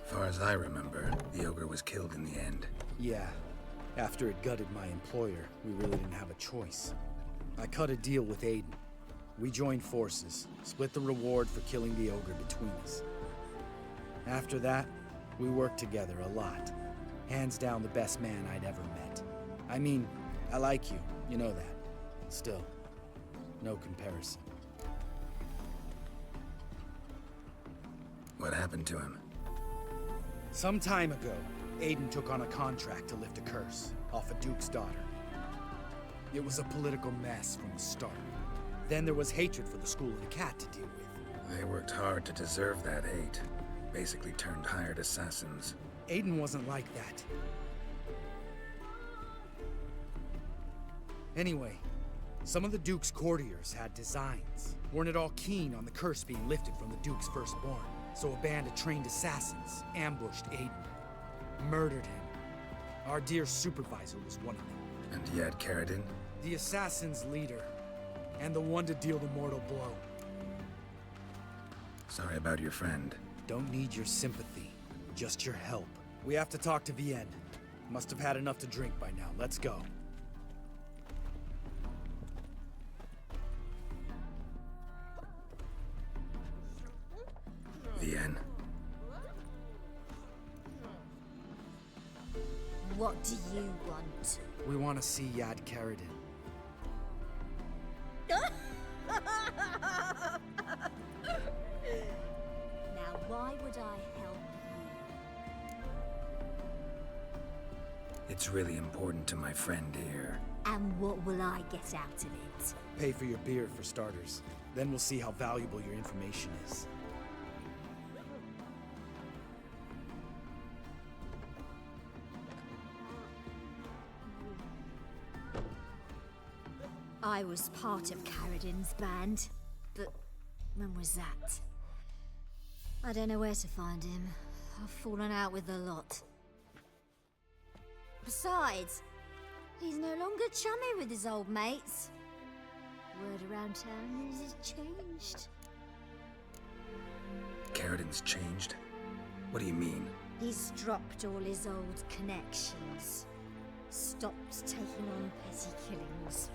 Far as I remember, the ogre was killed in the end. Yeah. After it gutted my employer, we really didn't have a choice. I cut a deal with Aiden. We joined forces, split the reward for killing the ogre between us. After that, we worked together a lot. Hands down the best man I'd ever met. I mean, I like you, you know that. Still, no comparison. What happened to him? Some time ago, Aiden took on a contract to lift a curse off a duke's daughter. It was a political mess from the start. Then there was hatred for the School of the Cat to deal with. They worked hard to deserve that hate. Basically turned hired assassins. Aiden wasn't like that. Anyway, some of the Duke's courtiers had designs. Weren't at all keen on the curse being lifted from the Duke's firstborn. So a band of trained assassins ambushed Aiden. Murdered him. Our dear supervisor was one of them. And yet, Carradine? The assassin's leader. And the one to deal the mortal blow. Sorry about your friend. Don't need your sympathy. Just your help. We have to talk to Vienne. Must have had enough to drink by now. Let's go. Vienne. What do you want? We want to see Yad Carradine. Now, why would I help you? It's really important to my friend here. And what will I get out of it? Pay for your beer, for starters. Then we'll see how valuable your information is. I was part of Carradine's band, but when was that? I don't know where to find him. I've fallen out with a lot. Besides, he's no longer chummy with his old mates. Word around town is he's changed. Carradine's changed? What do you mean? He's dropped all his old connections. Stopped taking on petty killings.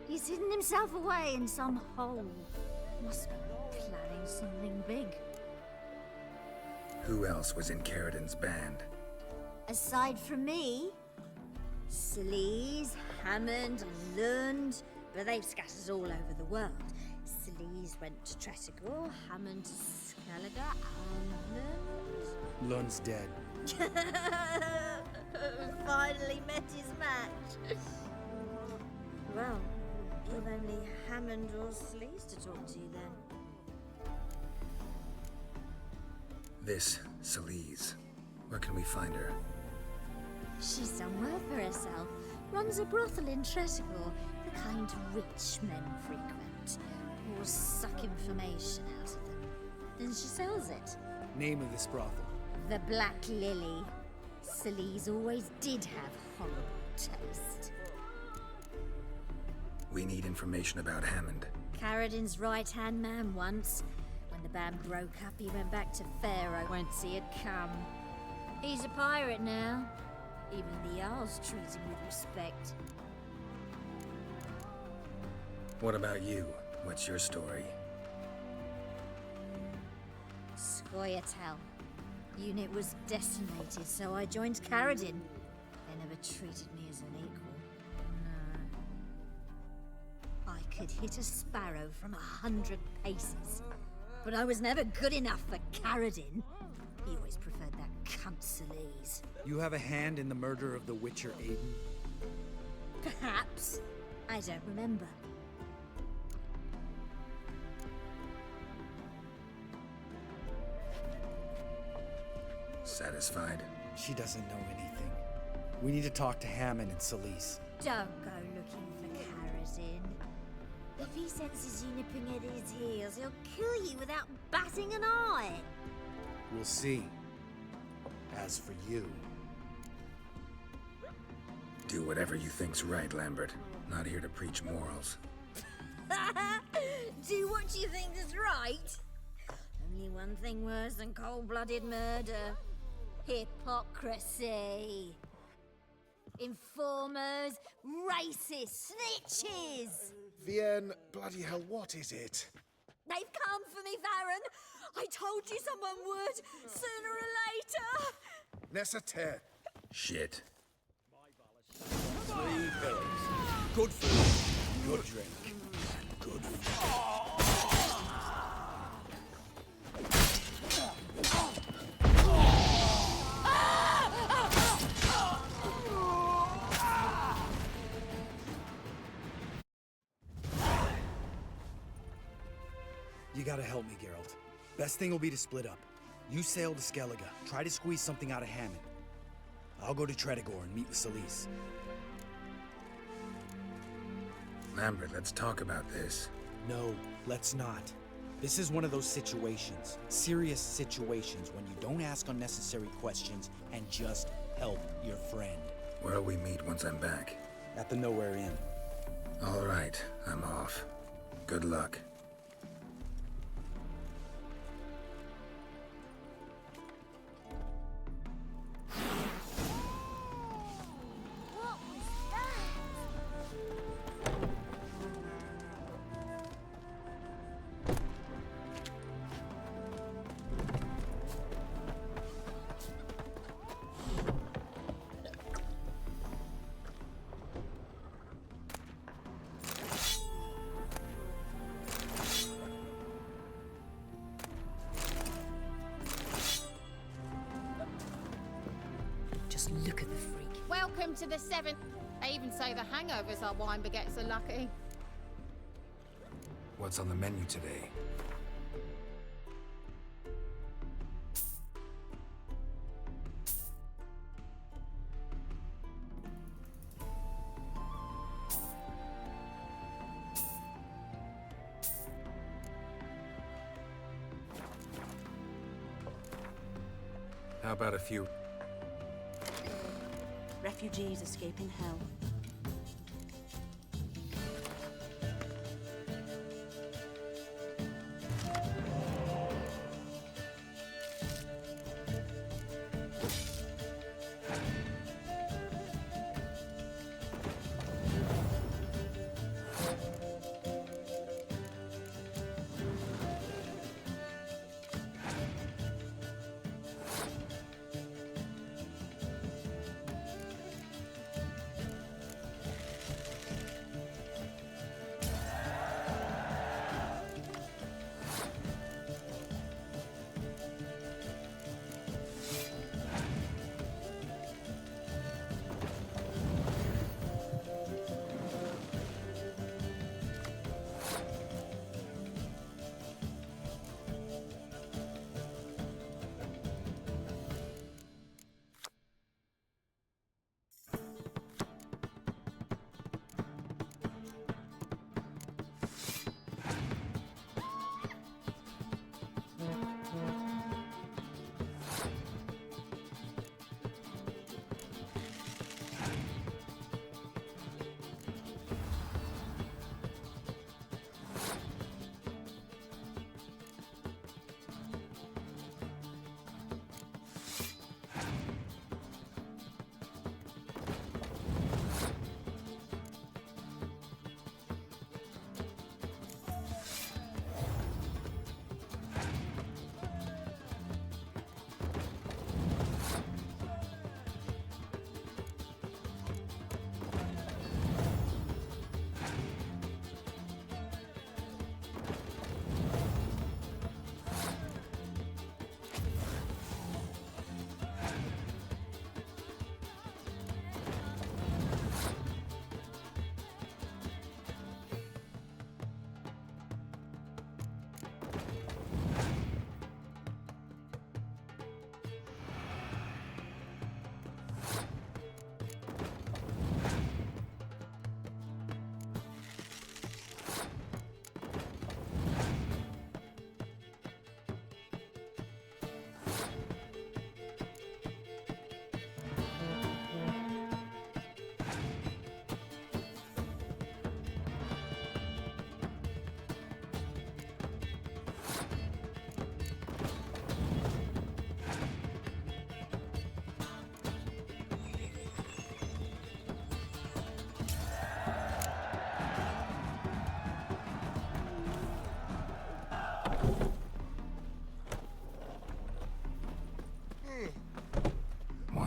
He's hidden himself away in some hole. Must be planning something big. Who else was in Carradine's band? Aside from me, Sleaze, Hammond, Lund, but they've scattered all over the world. Sleaze went to Tretogor, Hammond to Skellige, and Lund's dead. finally met his match. Well, you've only Hammond or Sleaze to talk to then. This Sleaze. Where can we find her? She's done well for herself. Runs a brothel in Tretogor, the kind rich men frequent. Or suck information out of them. Then she sells it. Name of this brothel? The Black Lily. Sleaze always did have horrible taste. We need information about Hammond. Carradine's right-hand man once. When the band broke up, he went back to Pharaoh whence he had come. He's a pirate now. Even the Jarls treat him with respect. What about you? What's your story? Scoia'tael. Unit was decimated, so I joined Caradin. They never treated me as an equal. No. I could hit a sparrow from 100 paces, but I was never good enough for Caradin. He always preferred that cunt Celise. You have a hand in the murder of the Witcher Aiden? Perhaps. I don't remember. Satisfied? She doesn't know anything. We need to talk to Hammond and Celise. Don't go looking for Caradin. If he senses you nipping at his heels, he'll kill you without batting an eye. We'll see. As for you... Do whatever you think's right, Lambert. Not here to preach morals. Do what you think is right. Only one thing worse than cold-blooded murder. Hypocrisy. Informers, racists, snitches. Vienne, bloody hell, what is it? They've come for me, Varen. I told you someone would, sooner or later. Nessater. Shit. 3 pillars. Good food, good drink, and good food. You gotta help me, Geralt. Best thing will be to split up. You sail to Skellige, try to squeeze something out of Hammond. I'll go to Tredegor and meet with Celise. Lambert, let's talk about this. No, let's not. This is one of those situations, serious situations, when you don't ask unnecessary questions and just help your friend. Where'll we meet once I'm back? At the Nowhere Inn. All right, I'm off. Good luck. Just look at the freak. Welcome to the 7th. They even say the hangovers our wine baguettes are lucky. What's on the menu today? How about a few? Refugees escaping hell.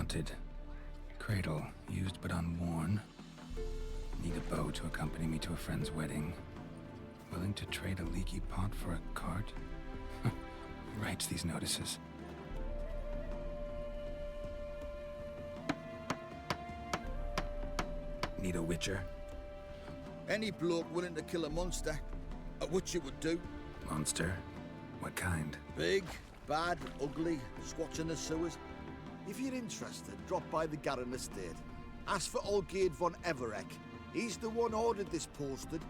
wanted. Cradle, used but unworn. Need a bow to accompany me to a friend's wedding. Willing to trade a leaky pot for a cart? Who writes these notices? Need a witcher? Any bloke willing to kill a monster, a witcher would do. Monster? What kind? Big, bad, ugly, squats in the sewers. If you're interested, drop by the Garren estate. Ask for Olgierd von Everek. He's the one ordered this posted.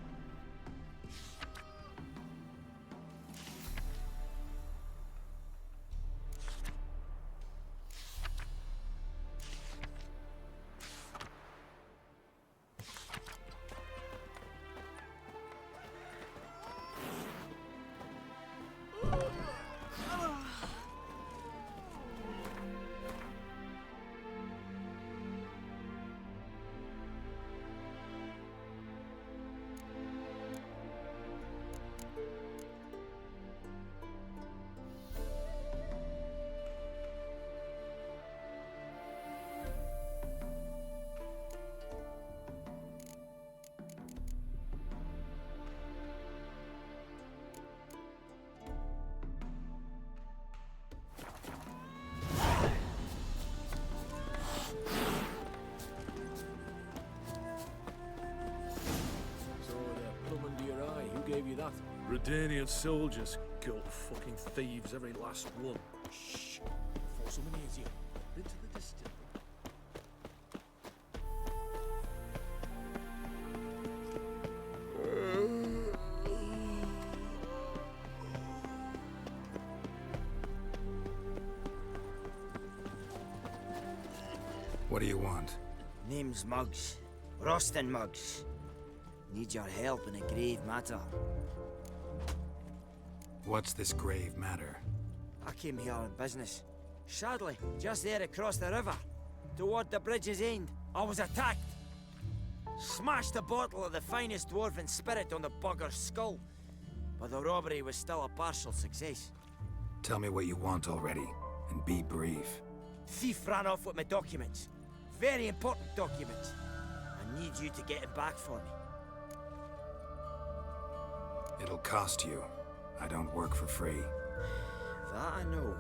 Gave you that? Redanian soldiers, guilt fucking thieves, every last one. Shh. Before someone hears you, into the distillery. What do you want? Name's Muggs. Rostin Muggs. Need your help in a grave matter. What's this grave matter? I came here on business. Sadly, just there across the river, toward the bridge's end, I was attacked. Smashed a bottle of the finest dwarven spirit on the bugger's skull, but the robbery was still a partial success. Tell me what you want already, and be brief. Thief ran off with my documents. Very important documents. I need you to get him back for me. It'll cost you. I don't work for free. That I know.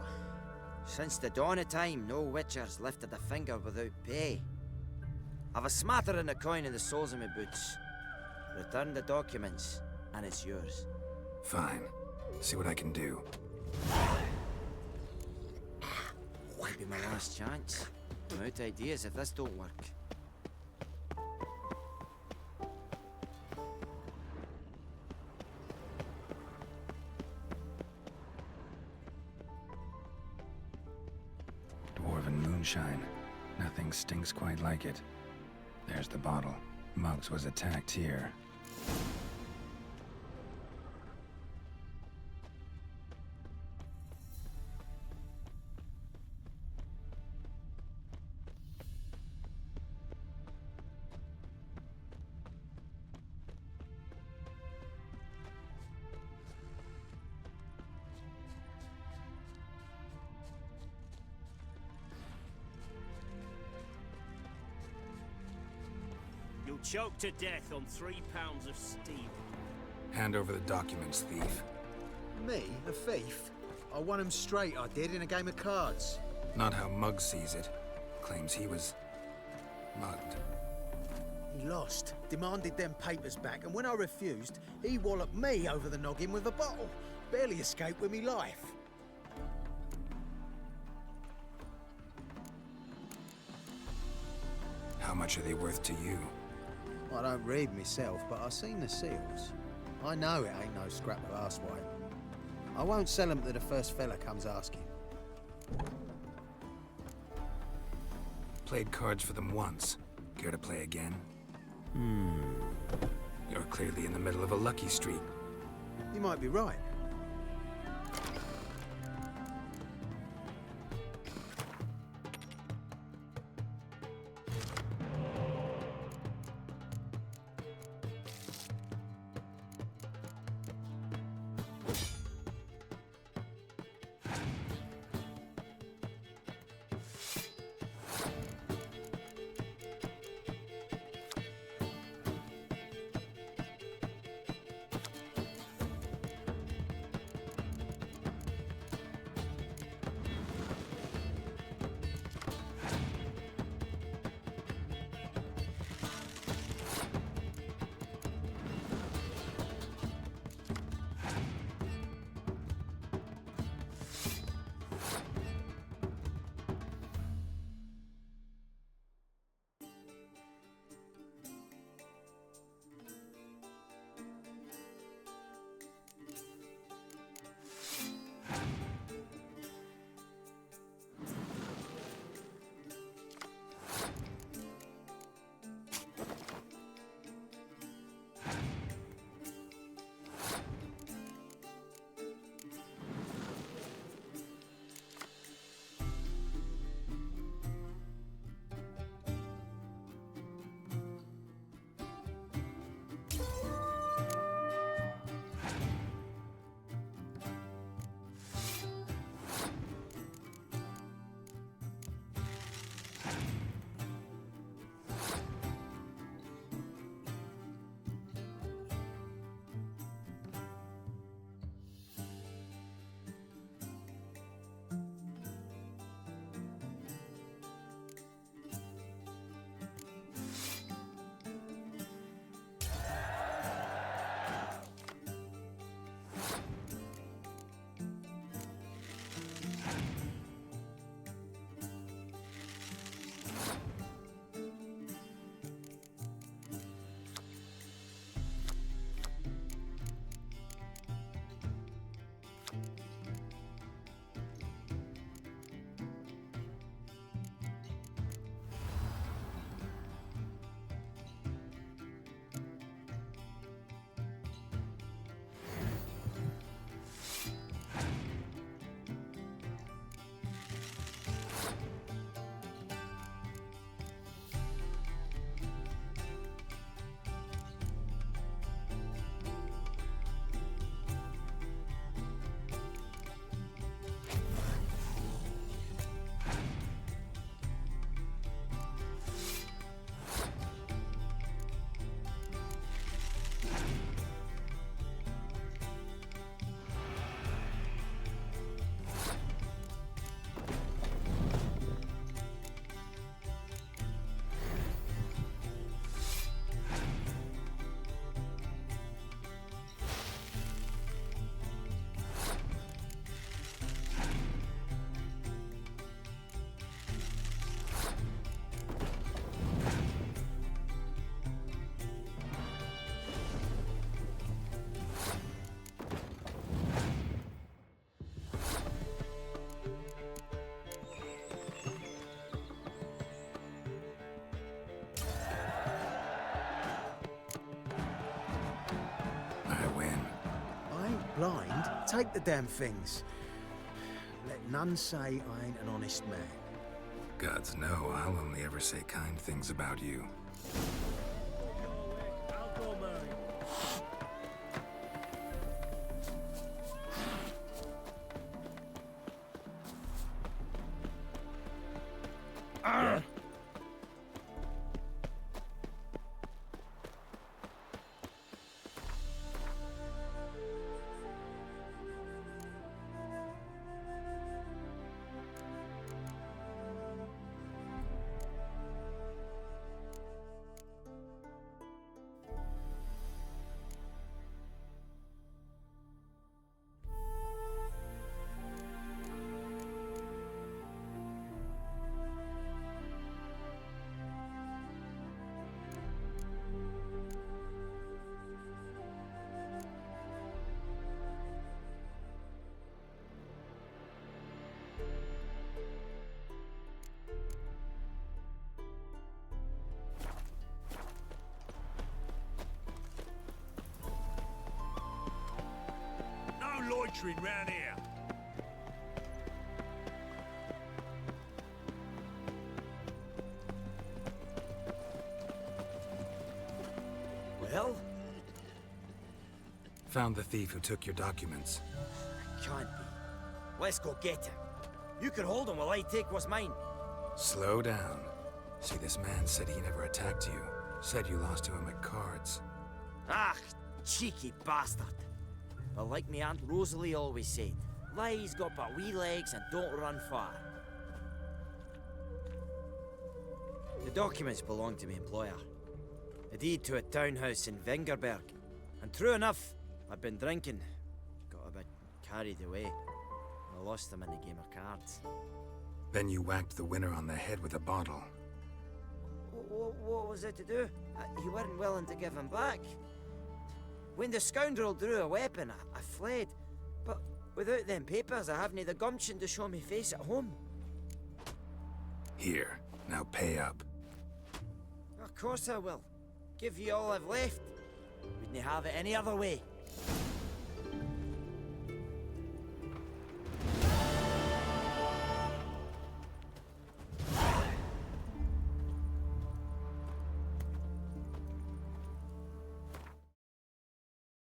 Since the dawn of time, no witcher's lifted a finger without pay. I've a smattering of coin in the soles of my boots. Return the documents, and it's yours. Fine. See what I can do. Might be my last chance. I'm out of ideas if this don't work. Dwarven moonshine. Nothing stinks quite like it. There's the bottle. Muggs was attacked here. You'll choke to death on 3 pounds of steel. Hand over the documents, thief. Me? A thief? I won him straight, I did, in a game of cards. Not how Muggs sees it. Claims he was mugged. He lost, demanded them papers back, and when I refused, he walloped me over the noggin with a bottle. Barely escaped with me life. How much are they worth to you? I don't read myself, but I've seen the seals. I know it ain't no scrap of arsewhite. I won't sell them to the first fella comes asking. Played cards for them once. Care to play again? You're clearly in the middle of a lucky streak. You might be right. blind, take the damn things. Let none say I ain't an honest man. Gods know I'll only ever say kind things about you. Yeah? No loitering round here. Well? Found the thief who took your documents. Can't be. Let's go get him. You can hold him while I take what's mine. Slow down. See, this man said he never attacked you. Said you lost to him at cards. Ah, cheeky bastard. But like me Aunt Rosalie always said, lies got but wee legs and don't run far. The documents belong to my employer. A deed to a townhouse in Vengerberg. And true enough, I'd been drinking. Got a bit carried away. I lost them in a game of cards. Then you whacked the winner on the head with a bottle. What was it to do? You weren't willing to give him back. When the scoundrel drew a weapon, I fled. But without them papers, I haven't the gumption to show me face at home. Here, now pay up. Of course I will. Give you all I've left. Wouldn't have it any other way.